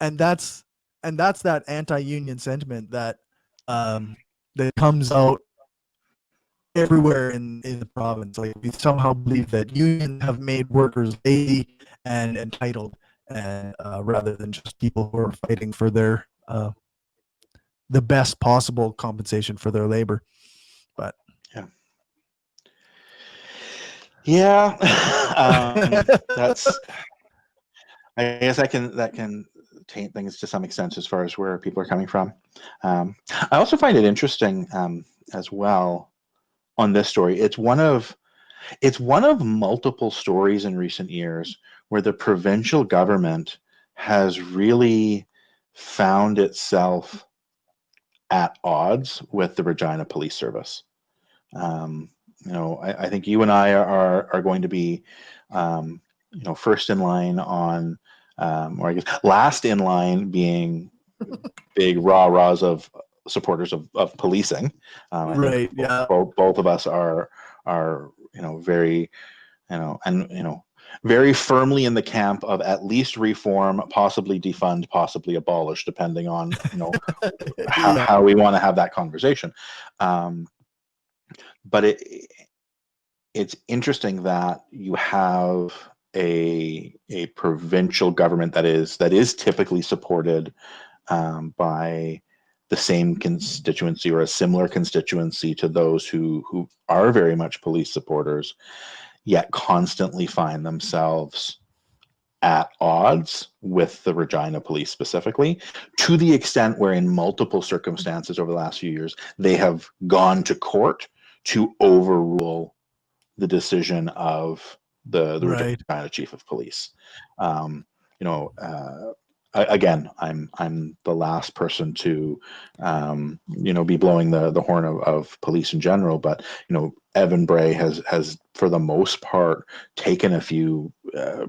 and that's that anti-union sentiment that comes out everywhere in the province. Like, we somehow believe that unions have made workers lazy and entitled, and rather than just people who are fighting for their the best possible compensation for their labor. But Yeah. Yeah. That's, I guess that can taint things to some extent as far as where people are coming from. I also find it interesting as well on this story. It's one of multiple stories in recent years where the provincial government has really found itself at odds with the Regina Police Service. Um, I think you and I are going to be, first in line on, or I guess last in line being big rah-rahs of supporters of policing. I think right, yeah, both of us are very and very firmly in the camp of at least reform, possibly defund, possibly abolish, depending on how, yeah, how we want to have that conversation. Um, but it's interesting that you have a provincial government that is typically supported by the same constituency or a similar constituency to those who are very much police supporters, yet constantly find themselves at odds with the Regina police specifically, to the extent where in multiple circumstances over the last few years, they have gone to court to overrule the decision of the right, Regina chief of police. Um, you know, again, I'm the last person to be blowing the horn of police in general, but Evan Bray has for the most part taken a few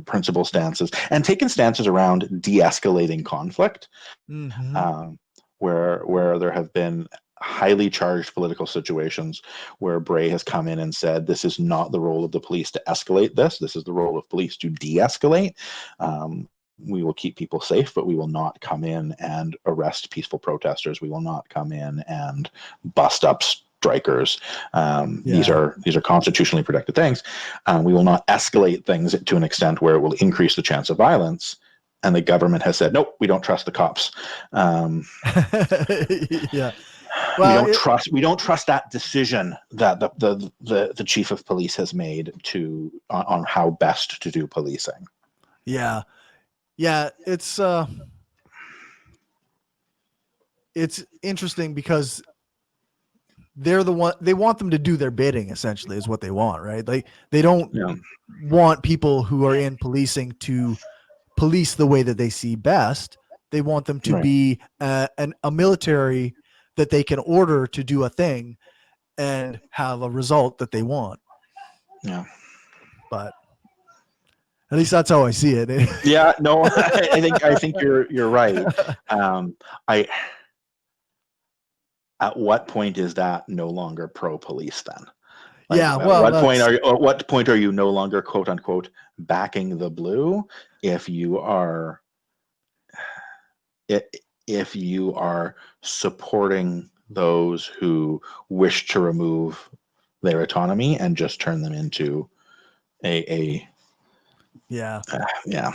principal stances and taken stances around de-escalating conflict, mm-hmm. um, where there have been highly charged political situations where Bray has come in and said, this is not the role of the police to escalate this. This is the role of police to de-escalate. We will keep people safe, but we will not come in and arrest peaceful protesters. We will not come in and bust up strikers. These Yeah. are constitutionally protected things. We will not escalate things to an extent where it will increase the chance of violence. And the government has said, nope, we don't trust the cops. Yeah. We Well, don't trust that decision that the chief of police has made on how best to do policing. yeah, yeah. It's interesting because they want them to do their bidding, essentially, is what they want, right? Like, they don't Yeah, want people who are in policing to police the way that they see best. They want them to right. be a military that they can order to do a thing and have a result that they want. Yeah, But at least that's how I see it. yeah. No, I think you're right. I At what point is that no longer pro police then? Like, Yeah, well, at what point are you no longer quote unquote backing the blue if you are if you are supporting those who wish to remove their autonomy and just turn them into a yeah. yeah.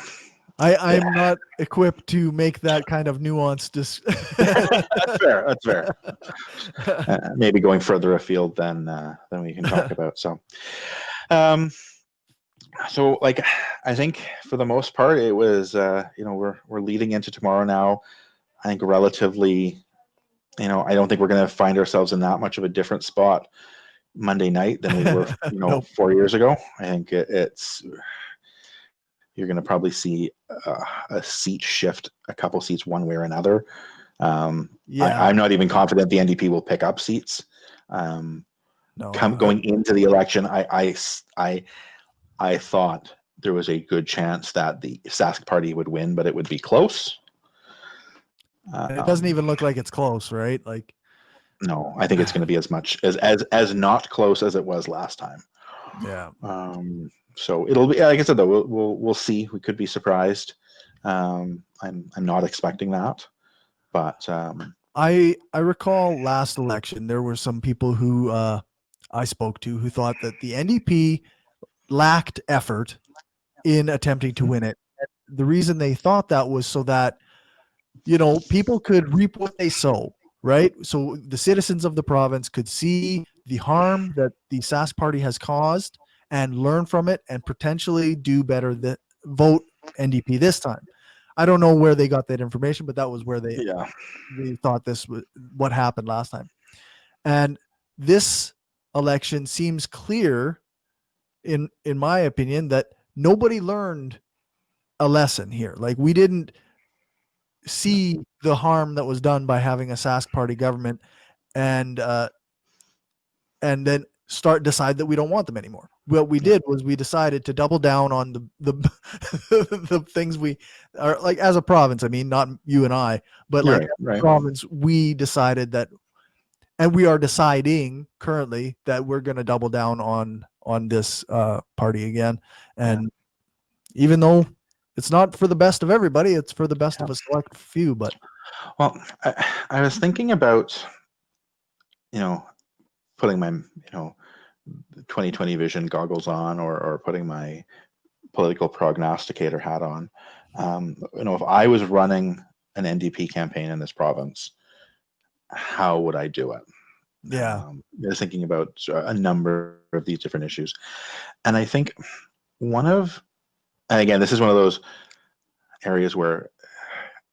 I'm not equipped to make that kind of nuanced That's fair. That's fair. Maybe going further afield than we can talk about. Um, so like, I think for the most part, it was we're leading into tomorrow now. I think relatively, I don't think we're going to find ourselves in that much of a different spot Monday night than we were, Nope. 4 years ago. I think it's you're going to probably see a seat shift, a couple seats one way or another, Yeah. I'm not even confident the NDP will pick up seats. No. Going into the election, I thought there was a good chance that the Sask party would win, but it would be close. It doesn't even look like it's close, right? Like, no, I think it's going to be as much as not close as it was last time. yeah. So it'll be, like I said, though, we'll see. We could be surprised. I'm not expecting that, but I recall last election there were some people who I spoke to who thought that the NDP lacked effort in attempting to win it. The reason they thought that was so that people could reap what they sow, right? So the citizens of the province could see the harm that the Sask party has caused and learn from it and potentially do better, vote NDP this time. I don't know where they got that information, but that was where they yeah, thought this was what happened last time. And this election seems clear, in my opinion, that nobody learned a lesson here. Like, we didn't see the harm that was done by having a Sask party government, and then decide that we don't want them anymore. What we did was we decided to double down on the the things we are, like, as a province. I mean, not you and I, but like, right. province, we decided that, and we are deciding currently that we're going to double down on this party again. And even though it's not for the best of everybody, it's for the best of a select few. But well, I was thinking about putting my 2020 vision goggles on, or putting my political prognosticator hat on. If I was running an NDP campaign in this province, how would I do it? yeah, I was thinking about a number of these different issues, and I think and again, this is one of those areas where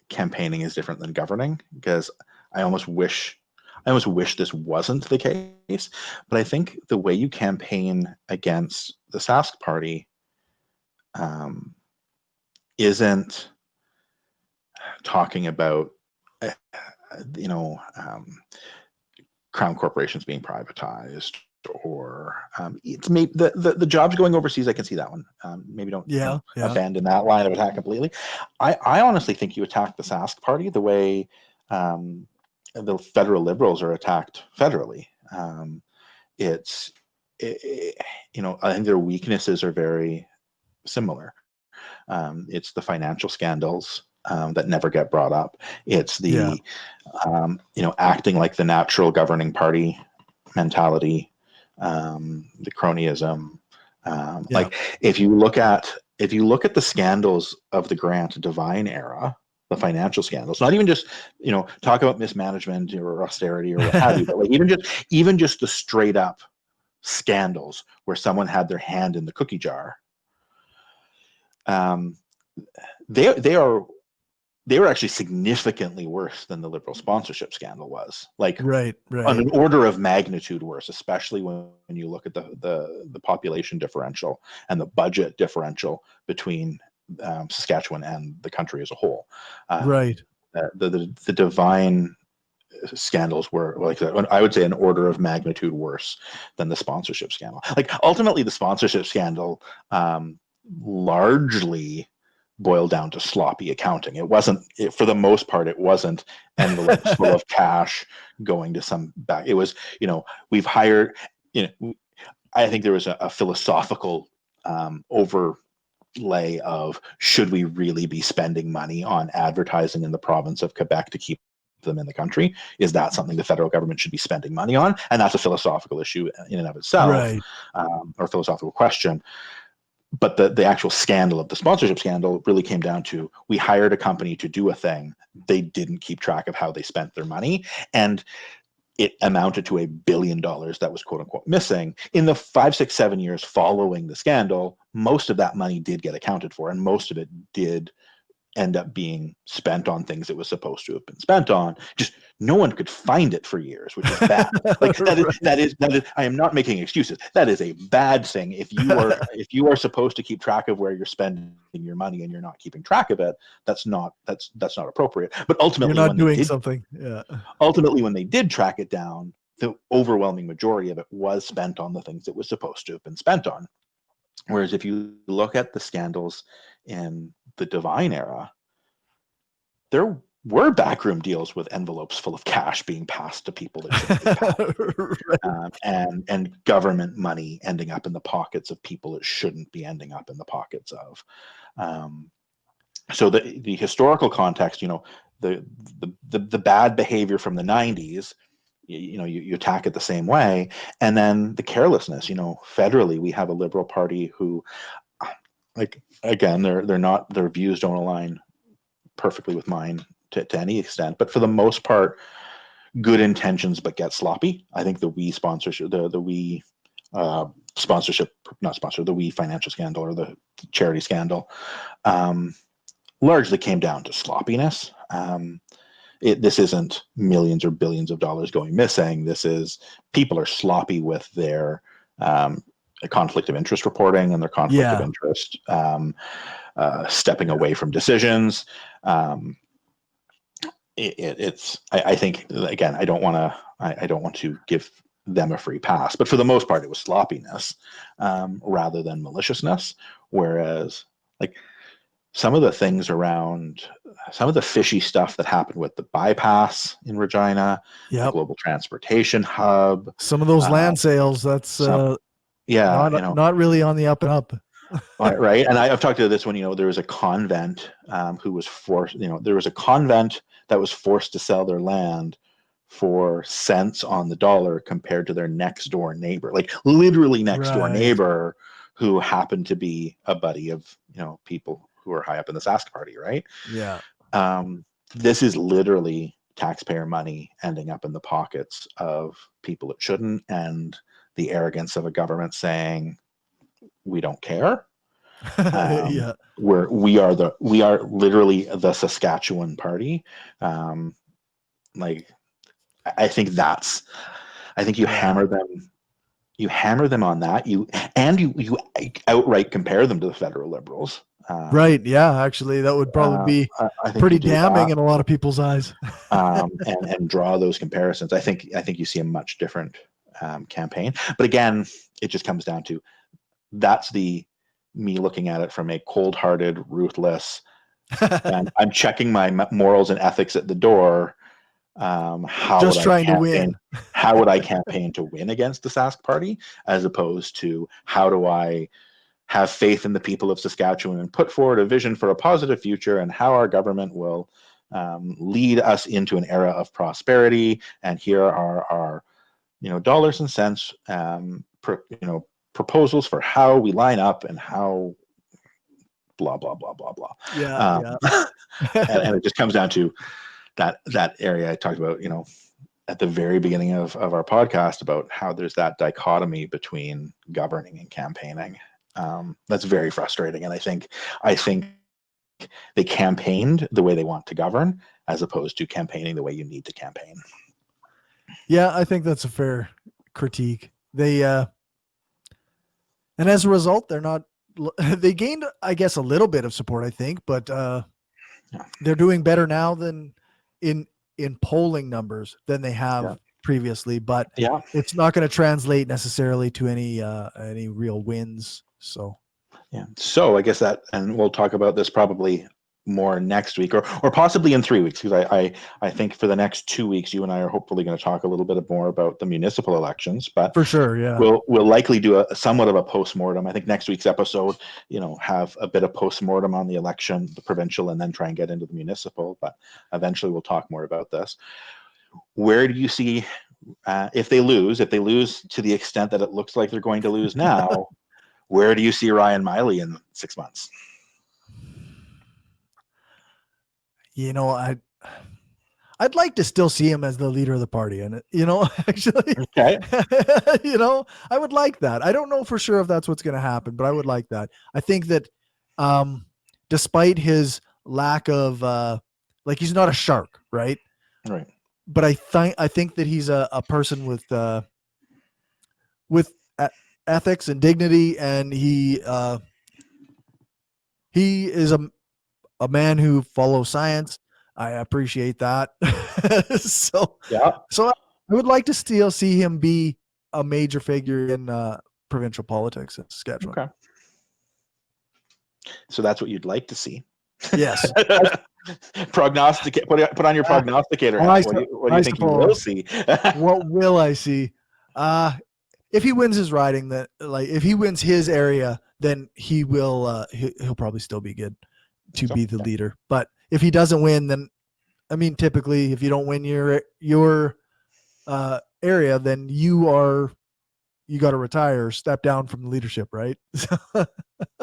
campaigning is different than governing, because I almost wish this wasn't the case. But I think the way you campaign against the Sask party isn't talking about crown corporations being privatized, or it's maybe the jobs going overseas. I can see that one. Maybe don't abandon that line of attack completely. I honestly think you attack the Sask party the way the federal Liberals are attacked federally. I think their weaknesses are very similar. It's the financial scandals that never get brought up. It's the acting like the natural governing party mentality, the cronyism. Like, if you look at the scandals of the Grant Devine era, the financial scandals, not even just talk about mismanagement or austerity or what have you, but like even just the straight up scandals where someone had their hand in the cookie jar. They were actually significantly worse than the Liberal sponsorship scandal was. Like, right. on an order of magnitude worse, especially when you look at the population differential and the budget differential between Saskatchewan and the country as a whole. Right. The Devine scandals were, like, I would say, an order of magnitude worse than the sponsorship scandal. Like, ultimately, the sponsorship scandal largely boiled down to sloppy accounting. For the most part, it wasn't envelopes full of cash going to some back. It was, we've hired, I think there was a philosophical overlay of, should we really be spending money on advertising in the province of Quebec to keep them in the country? Is that something the federal government should be spending money on? And that's a philosophical issue in and of itself, Right. or philosophical question. But the actual scandal of the sponsorship scandal really came down to, we hired a company to do a thing. They didn't keep track of how they spent their money, and it amounted to $1 billion that was, quote unquote, missing. In the 5, 6, 7 years following the scandal, most of that money did get accounted for, and most of it did end up being spent on things it was supposed to have been spent on. Just no one could find it for years, which is bad. Like that is I am not making excuses. That is a bad thing. If you are supposed to keep track of where you're spending your money and you're not keeping track of it, that's not appropriate. But You're ultimately not doing something. Yeah. when they did track it down, the overwhelming majority of it was spent on the things it was supposed to have been spent on. Whereas if you look at the scandals in the Devine era, there were backroom deals with envelopes full of cash being passed to people that shouldn't be passed, and government money ending up in the pockets of people it shouldn't be ending up in the pockets of. So the historical context, the bad behavior from the 90s, you attack it the same way, and then the carelessness. Federally, we have a Liberal Party who, like, again, their views don't align perfectly with mine to any extent, but for the most part, good intentions but get sloppy. I think the We sponsorship, the We sponsorship, not sponsor, the We financial scandal or the charity scandal, largely came down to sloppiness. This isn't millions or billions of dollars going missing. This is people are sloppy with their conflict of interest reporting and their conflict of interest, stepping away from decisions. I think, again, I don't want to give them a free pass, but for the most part, it was sloppiness rather than maliciousness. Whereas, like, some of the things around some of the fishy stuff that happened with the bypass in Regina, the global transportation hub, some of those land sales, that's not really on the up and up. Right. And I've talked to this one, there was a convent who was forced, there was a convent that was forced to sell their land for cents on the dollar compared to their next door neighbor, like literally next door neighbor, who happened to be a buddy of, people who are high up in the Sask party. Right. Yeah. This is literally taxpayer money ending up in the pockets of people it shouldn't. And the arrogance of a government saying, we don't care. We are literally the Saskatchewan party. Like, I think you hammer them on that. You outright compare them to the federal Liberals. Right. Yeah. Actually, that would probably be pretty damning in a lot of people's eyes. and draw those comparisons. I think you see a much different campaign. But again, it just comes down to that's me looking at it from a cold-hearted, ruthless, I'm checking my morals and ethics at the door. How would I campaign to win against the Sask party, as opposed to how do I have faith in the people of Saskatchewan and put forward a vision for a positive future and how our government will lead us into an era of prosperity. And here are our, dollars and cents, proposals for how we line up and how blah blah blah blah blah. And it just comes down to that area I talked about, at the very beginning of our podcast, about how there's that dichotomy between governing and campaigning. That's very frustrating, and I think they campaigned the way they want to govern, as opposed to campaigning the way you need to campaign. Yeah, I think that's a fair critique. They and as a result, they gained, I guess, a little bit of support, I think, but they're doing better now than in polling numbers than they have previously, but it's not going to translate necessarily to any real wins. So I guess and we'll talk about this probably more next week or possibly in 3 weeks, because I think for the next 2 weeks you and I are hopefully going to talk a little bit more about the municipal elections. But for sure, we'll likely do a somewhat of a post-mortem. I think next week's episode, have a bit of post-mortem on the election, the provincial, and then try and get into the municipal. But eventually we'll talk more about this. Where do you see, if they lose to the extent that it looks like they're going to lose now, where do you see Ryan Miley in 6 months? I'd like to still see him as the leader of the party, and actually, okay. I would like that. I don't know for sure if that's what's going to happen, but I would like that. I think that, despite his lack of like he's not a shark, right? Right. But I think that he's a person with ethics and dignity, and he is a man who follows science. I appreciate that. so Yeah. so I would like to still see him be a major figure in provincial politics in Saskatchewan. Okay. So that's what you'd like to see. Yes. Prognosticate. Put on your Uh, prognosticator I, hat. su- What do I you think you will suppose. see? What will I see? If he wins his riding, that like if he wins his area, then he will. He'll probably still be good to So, be the yeah. leader. But if he doesn't win, then I mean, typically, if you don't win your area, then you got to retire or step down from the leadership, right?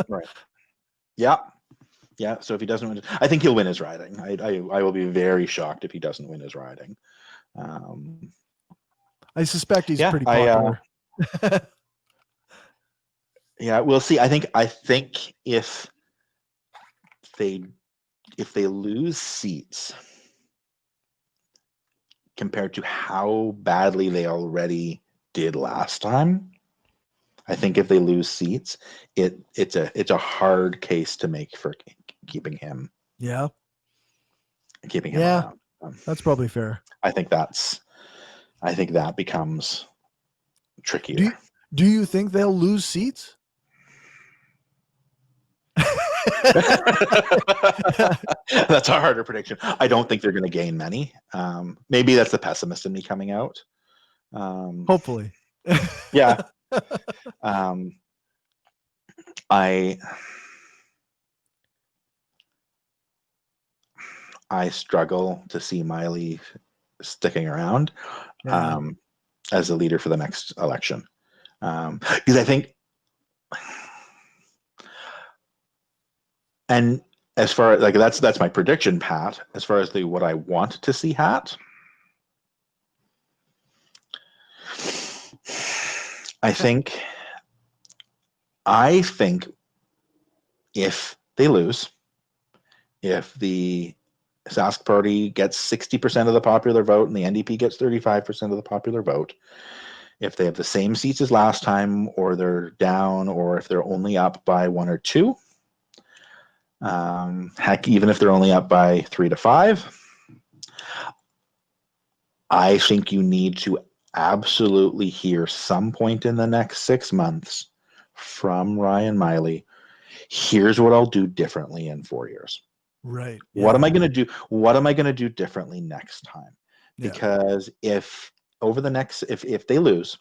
Right. Yeah. Yeah. So if he doesn't win, I think he'll win his riding. I will be very shocked if he doesn't win his riding. I suspect he's Yeah. pretty popular. Yeah. We'll see. I think they if they lose seats compared to how badly they already did last time, I think if they lose seats, it's a hard case to make for keeping him Yeah, yeah, around. that's probably fair. I think that becomes Do trickier. you, do you think they'll lose seats? That's a harder prediction. I don't think they're going to gain many. Maybe that's the pessimist in me coming out. Hopefully. Yeah. Um, I I struggle to see Miley sticking around Yeah. as a leader for the next election, because I think, and as far as like that's my prediction, Pat. As far as what I want to see, Hat, I think I think if they lose, if the Sask party gets 60% of the popular vote and the NDP gets 35% of the popular vote, if they have the same seats as last time, or they're down, or if they're only up by 1 or 2, heck, even if they're only up by 3 to 5, I think you need to absolutely hear some point in the next 6 months from Ryan Miley. Here's what I'll do differently in 4 years. Right. What am Yeah. I going to do? What am I going to do differently next time? Yeah. Because if they lose,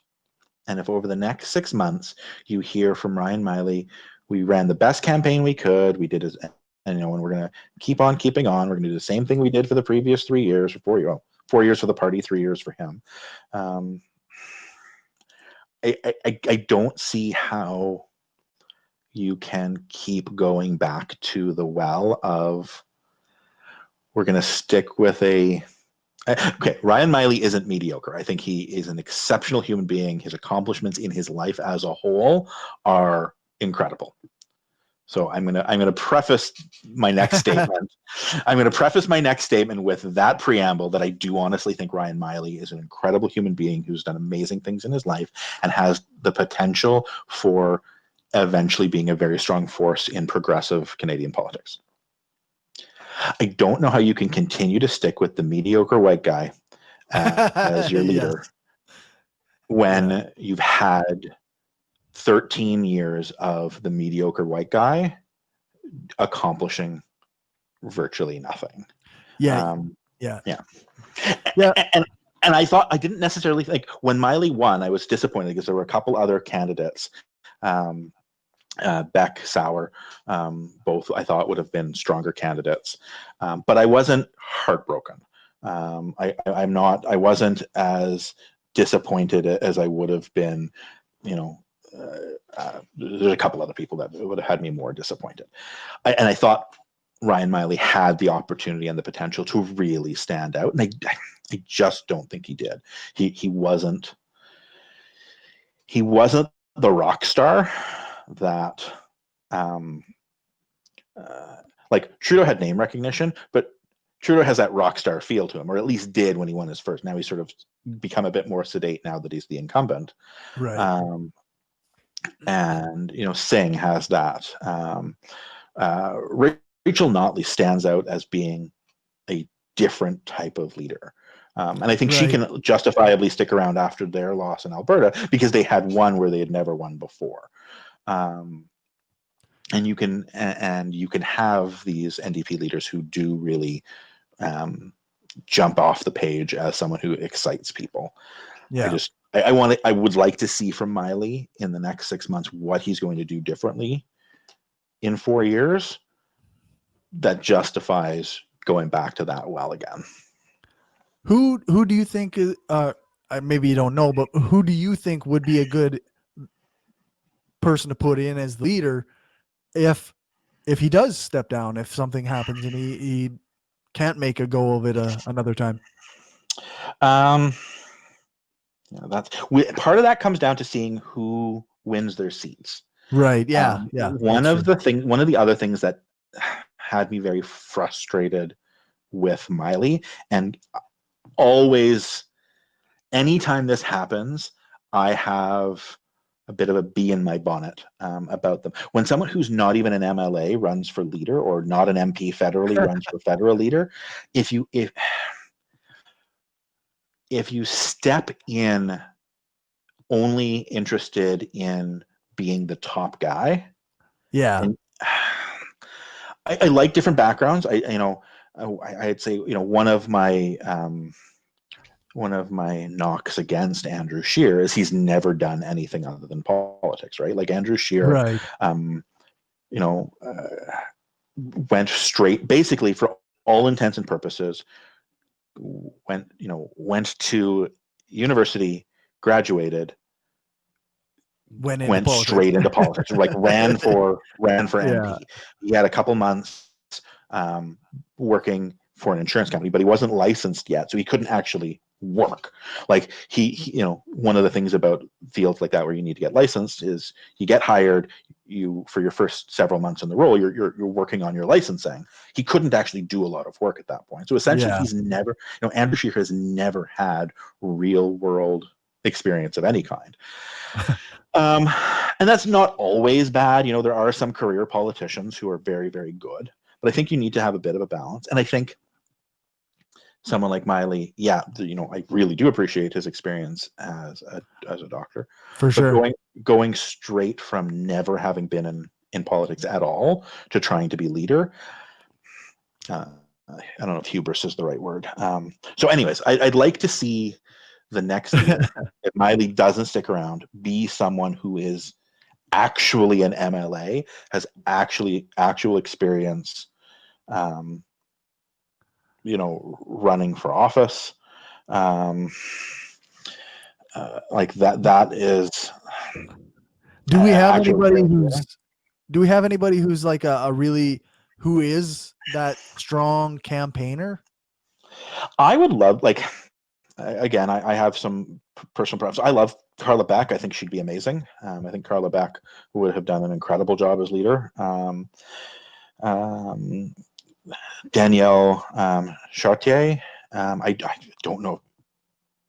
and if over the next 6 months you hear from Ryan Miley, we ran the best campaign we could, we did as, and and we're going to keep on keeping on. We're going to do the same thing we did for the previous 3 years, or 4 years, 4 years for the party, 3 years for him. Um, I don't see how you can keep going back to the well of we're going to stick with a. Okay, Ryan Miley isn't mediocre. I think he is an exceptional human being. His accomplishments in his life as a whole are incredible. So I'm gonna preface my next statement. I'm gonna preface my next statement with that preamble that I do honestly think Ryan Miley is an incredible human being who's done amazing things in his life and has the potential for eventually being a very strong force in progressive Canadian politics. I don't know how you can continue to stick with the mediocre white guy as your Yes. leader when Yeah. you've had 13 years of the mediocre white guy accomplishing virtually nothing. Yeah. Um, Yeah. yeah. Yeah. And I thought I didn't necessarily think when Miley won, I was disappointed because there were a couple other candidates, Beck, Sauer, both I thought would have been stronger candidates, but I wasn't heartbroken. I'm not. I wasn't as disappointed as I would have been. You know, there's a couple other people that would have had me more disappointed, and I thought Ryan Miley had the opportunity and the potential to really stand out, and I just don't think he did. He wasn't the rock star that um, like Trudeau had name recognition, but Trudeau has that rock star feel to him, or at least did when he won his first. Now he's sort of become a bit more sedate now that he's the incumbent. Right. And Singh has that. Rachel Notley stands out as being a different type of leader. And I think she Right. can justifiably stick around after their loss in Alberta because they had won where they had never won before. And you can have these NDP leaders who do really jump off the page as someone who excites people. Yeah. I would like to see from Miley in the next 6 months what he's going to do differently in 4 years that justifies going back to that well again. Who do you think is maybe you don't know, but who do you think would be a good person to put in as leader if he does step down, if something happens and he can't make a go of it another time? That's part of that comes down to seeing who wins their seats. Right. Yeah. Yeah. One of the other things that had me very frustrated with Miley, and always, anytime this happens, I have a bit of a bee in my bonnet about them. When someone who's not even an MLA runs for leader, or not an MP federally runs for federal leader, if you step in only interested in being the top guy, Yeah. and I like different backgrounds. I'd say one of my knocks against Andrew Scheer is he's never done anything other than politics, right? Like Andrew Scheer, Right. you know, uh, went straight, basically for all intents and purposes, went to university, graduated, Went into went politics. straight into politics, like ran for Yeah. MP. He had a couple months working for an insurance company, but he wasn't licensed yet, so he couldn't actually work. Like one of the things about fields like that where you need to get licensed is you get hired, you for your first several months in the role, you're working on your licensing. He couldn't actually do a lot of work at that point. So essentially, Yeah. he's never, Andrew Scheer has never had real world experience of any kind. And that's not always bad. There are some career politicians who are very, very good, but I think you need to have a bit of a balance. And I think someone like Miley, yeah, I really do appreciate his experience as a doctor, For but sure. going straight from never having been in politics at all to trying to be leader, I don't know if hubris is the right word. So anyways, I'd like to see the next leader, if Miley doesn't stick around, be someone who is actually an MLA, has actual experience, running for office. Um, like that is. Do we have Actually, anybody who's like a really, who is that strong campaigner? I would love, like, again, I have some personal preference. I love Carla Beck. I think she'd be amazing. I think Carla Beck would have done an incredible job as leader. Danielle Chartier. I don't know.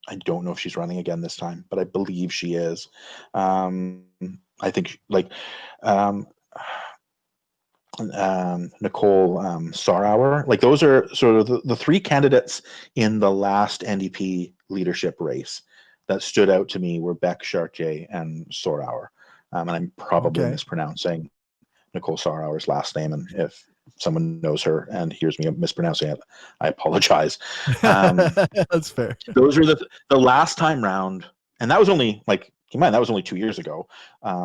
I don't know if she's running again this time, but I believe she is. I think um, Nicole Sarauer. Like those are sort of the three candidates in the last NDP leadership race that stood out to me were Beck, Chartier, and Sarauer. And I'm probably Okay. mispronouncing Nicole Sarauer's last name, and if someone knows her and hears me mispronouncing it, I apologize. That's fair. Those are the last time round, and that was only, like, keep in mind, that was only 2 years ago.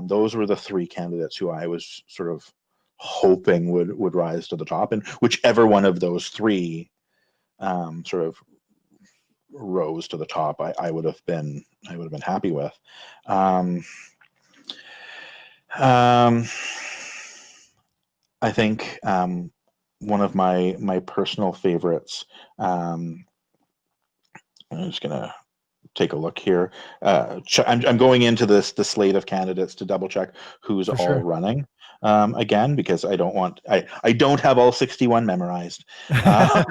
Those were the three candidates who I was sort of hoping would rise to the top, and whichever one of those three sort of rose to the top, I would have been happy with. I think one of my personal favorites. I'm just gonna take a look here. I'm going into the slate of candidates to double check who's For all sure. running again, because I don't have all 61 memorized. Um,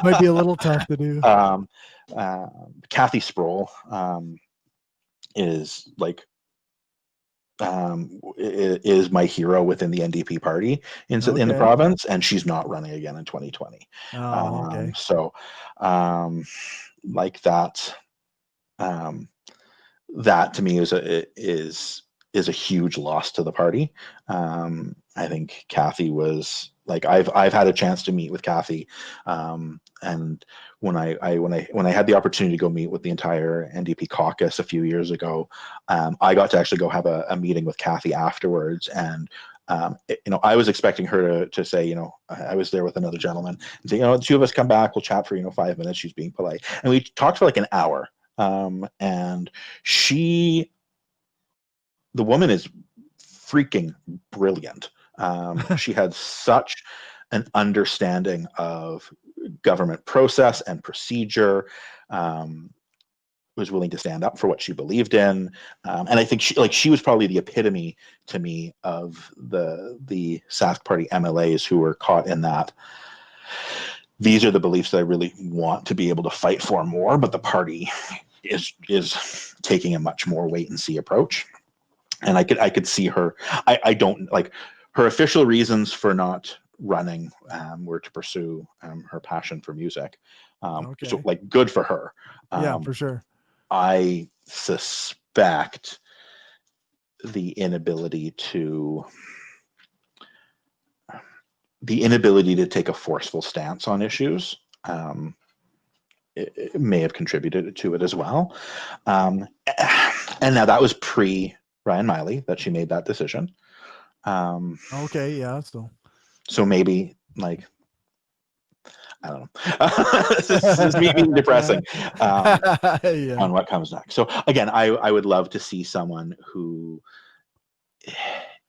Might be a little tough to do. um, Kathy Sproul is like is my hero within the NDP party in the Okay. province, and she's not running again in 2020. Oh, okay. So like that. Um, that to me is a huge loss to the party. I think Kathy was like I've had a chance to meet with Kathy, and when I had the opportunity to go meet with the entire NDP caucus a few years ago, I got to actually go have a meeting with Kathy afterwards, and I was expecting her to say, I was there with another gentleman and say, the two of us come back, we'll chat for 5 minutes. She's being polite, and we talked for like an hour. And the woman is freaking brilliant. She had such an understanding of government process and procedure. Was willing to stand up for what she believed in, and I think she was probably the epitome to me of the Sask Party MLAs who were caught in that. These are the beliefs that I really want to be able to fight for more, but the party is taking a much more wait and see approach. And I could see her. I don't like her official reasons for not running were to pursue her passion for music. So Okay. like good for her. Yeah, Um, for sure. I suspect the inability to take a forceful stance on issues. It may have contributed to it as well. And now that was pre Ryan Miley that she made that decision. Okay, yeah. So maybe like, I don't know. This is me being depressing Yeah. on what comes next. So again, I would love to see someone who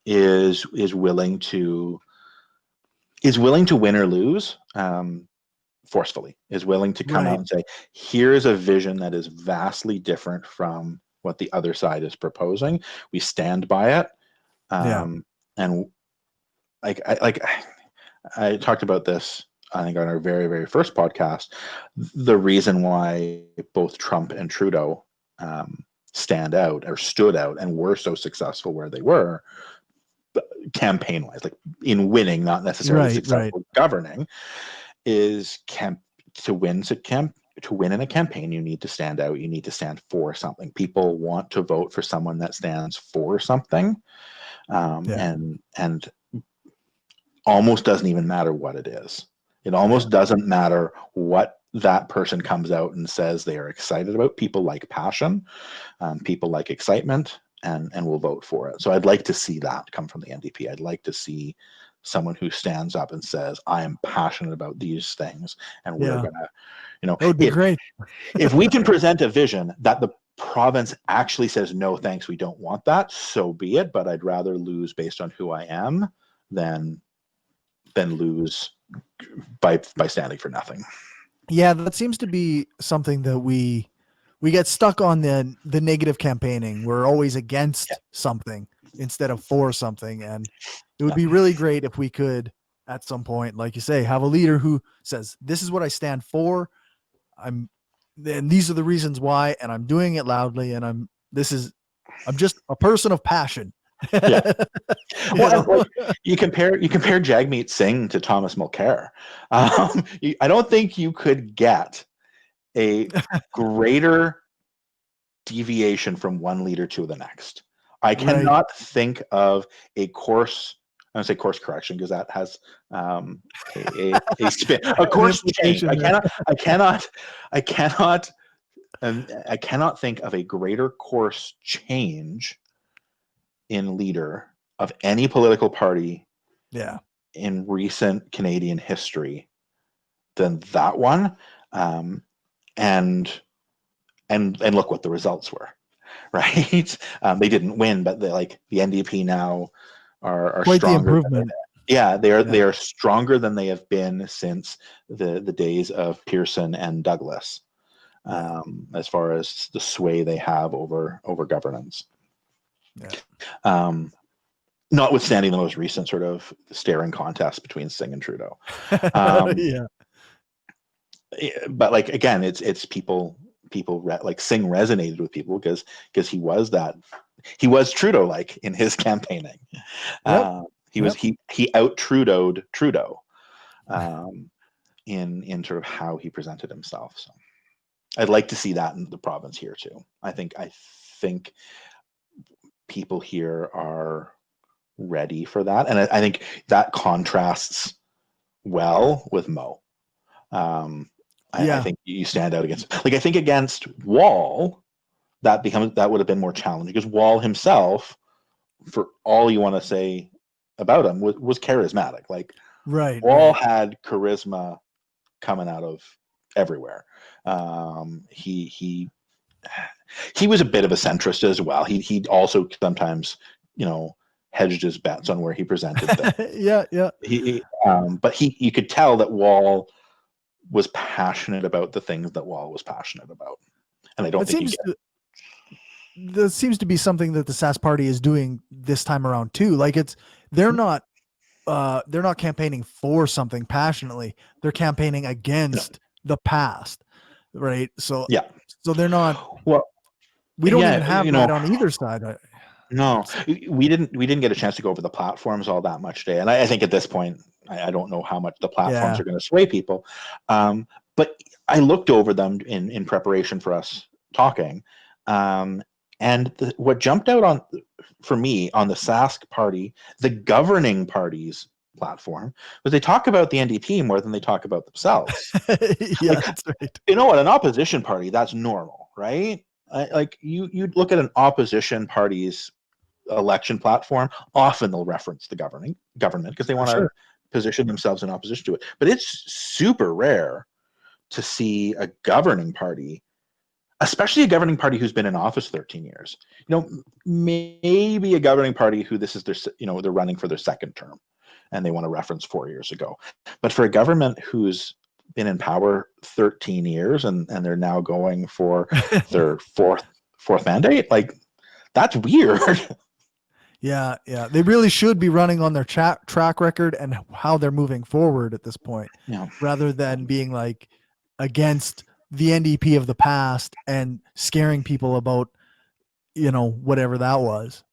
is willing to win or lose forcefully, is willing to come out Right. and say, here's a vision that is vastly different from what the other side is proposing. We stand by it. Yeah. And I talked about this, I think, on our very, very first podcast. The reason why both Trump and Trudeau stand out or stood out and were so successful where they were, campaign wise, like in winning, not necessarily Right. Right. successful governing, is to win in a campaign, you need to stand out. You need to stand for something. People want to vote for someone that stands for something, Yeah. and almost doesn't even matter what it is. It Yeah. almost doesn't matter what that person comes out and says they are excited about. People like passion, people like excitement, and will vote for it. So I'd like to see that come from the NDP. I'd like to see someone who stands up and says, I am passionate about these things, and we're Yeah. gonna, That would be great. if we can present a vision that the province actually says, no thanks, we don't want that, so be it, but I'd rather lose based on who I am than lose by standing for nothing. Yeah, that seems to be something that we get stuck on the negative campaigning. We're always Yeah. against something instead of for something, and it would Yeah. be really great if we could at some point, like you say, have a leader who says, this is what I stand for. And these are the reasons why, and I'm doing it loudly, and I'm just a person of passion. Yeah. You Well, know? like, you compare Jagmeet Singh to Thomas Mulcair. I don't think you could get a greater deviation from one leader to the next. I Right. cannot think of a course. I don't say course correction because that has a spin. A An course change. implication there. I cannot think of a greater course change in leader of any political party Yeah. in recent Canadian history than that one. And look what the results were, right? They didn't win, but the NDP now are Quite the stronger. improvement. Yeah, they Yeah. are stronger than they have been since the days of Pearson and Douglas. Yeah. as far as the sway they have over governance. Yeah. Um, Notwithstanding the most recent sort of staring contest between Singh and Trudeau. Yeah. But like again, it's people like Singh resonated with people because he was Trudeau like in his campaigning. Yep. He was Yep. he out Trudeau'd Trudeau in sort of how he presented himself. So I'd like to see that in the province here too. I think people here are ready for that, and I think that contrasts well with Mo. Um, I Yeah. think you stand out against, like, I think against Wall, that would have been more challenging because Wall himself, for all you want to say about him, was charismatic. Like Right. Wall Right. had charisma coming out of everywhere. He he was a bit of a centrist as well. He also sometimes, hedged his bets on where he presented things. Yeah. Yeah. But you could tell that Wall was passionate about the things that Wall was passionate about, and I don't That think seems to that seems to be something that the Sask party is doing this time around too. Like they're not they're not campaigning for something passionately. They're campaigning against the past. Right. yeah. So they're not, Well, we don't even yeah, have that on either side. no, It's, we didn't get a chance to go over the platforms all that much today, and I think at this point, I don't know how much the platforms yeah. are going to sway people. But I looked over them in preparation for us talking, um, and what jumped out for me on the Sask party, the governing party's platform, was they talk about the NDP more than they talk about themselves. Yeah, Like, that's right. what, an opposition party, that's normal, right? Like you'd look at an opposition party's election platform, often they'll reference the government because they For want to sure. position themselves in opposition to it. But it's super rare to see a governing party, especially a governing party who's been in office 13 years. Maybe a governing party who this is their, they're running for their second term and they want to reference 4 years ago. But for a government who's been in power 13 years and they're now going for their fourth mandate, like, that's weird. Yeah, yeah. They really should be running on their track record and how they're moving forward at this point, Yeah. rather than being like against the NDP of the past and scaring people about, whatever that was.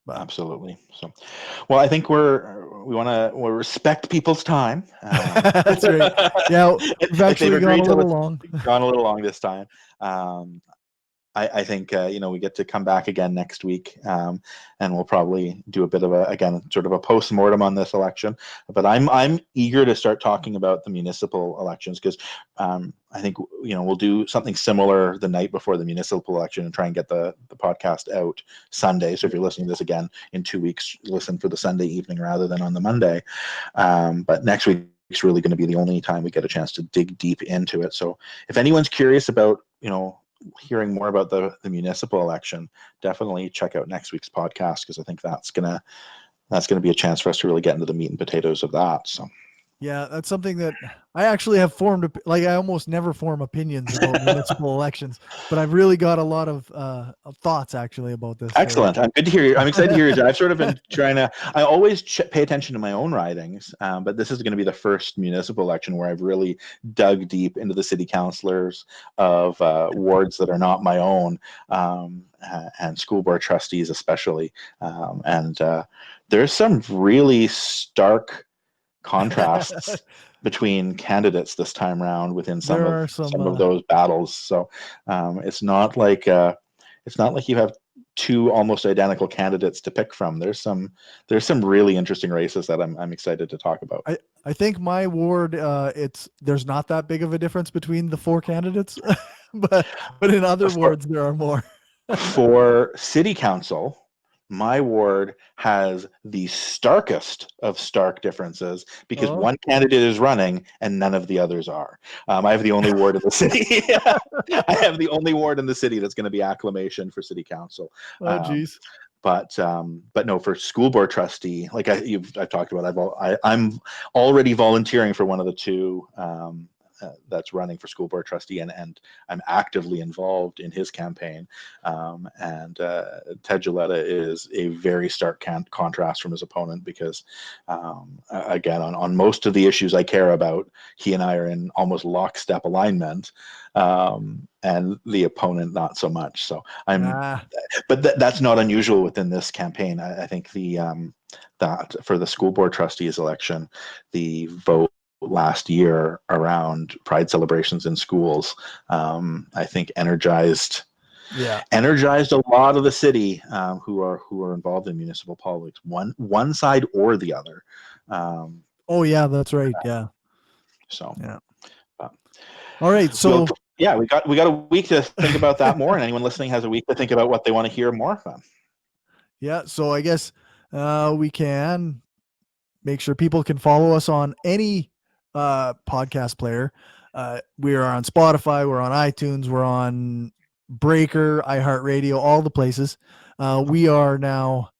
But Absolutely. So, well, I think we'll respect people's time. that's right. Yeah, we've If they've actually gone a agreed to little long. gone a little long this time. Um, I think we get to come back again next week, and we'll probably do a bit of again sort of a post-mortem on this election. But I'm eager to start talking about the municipal elections because I think we'll do something similar the night before the municipal election and try and get the podcast out Sunday. So if you're listening to this again in 2 weeks, listen for the Sunday evening rather than on the Monday. But next week is really going to be the only time we get a chance to dig deep into it. So if anyone's curious about hearing more about the municipal election, definitely check out next week's podcast because I think that's gonna be a chance for us to really get into the meat and potatoes of that. So Yeah, that's something that I actually have formed. Like, I almost never form opinions about municipal elections, but I've really got a lot of thoughts actually about this. So excellent. I'm good to hear you. I'm excited to hear you. I've sort of been trying to. I always pay attention to my own ridings, but this is going to be the first municipal election where I've really dug deep into the city councilors of wards that are not my own, and school board trustees especially. And there's some really stark contrasts between candidates this time around within some there of are some. those battles. So it's not like you have two almost identical candidates to pick from. There's some really interesting races that I'm excited to talk about. I think my ward, there's not that big of a difference between the four candidates, but in other For, wards there are more. for city council, my ward has the starkest of stark differences because Oh, one candidate is running and none of the others are. I have the only ward in the city. I have the only ward in the city that's going to be acclamation for city council. oh, Um, geez. but no, for school board trustee, like I've talked about, I'm already volunteering for one of the two that's running for school board trustee, and I'm actively involved in his campaign. And Ted Gilletta is a very stark contrast from his opponent, because again, on most of the issues I care about, he and I are in almost lockstep alignment, and the opponent not so much. So but that's not unusual within this campaign. I think that for the school board trustees election, the vote last year around Pride celebrations in schools, I think energized a lot of the city, who are involved in municipal politics, one side or the other. Oh yeah, that's right. Yeah. So yeah. All right. So we got a week to think about that more, and anyone listening has a week to think about what they want to hear more from. Yeah. So I guess we can make sure people can follow us on any podcast player. We are on Spotify, we're on iTunes, we're on Breaker, iHeartRadio, all the places. We are now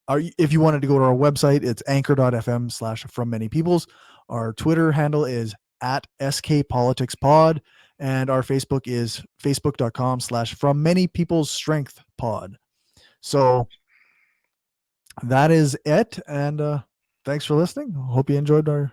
if you wanted to go to our website, it's anchor.fm/from many peoples. Our Twitter handle is at skpoliticspod, and our Facebook is facebook.com/from many people's strength pod. So that is it. And thanks for listening. Hope you enjoyed our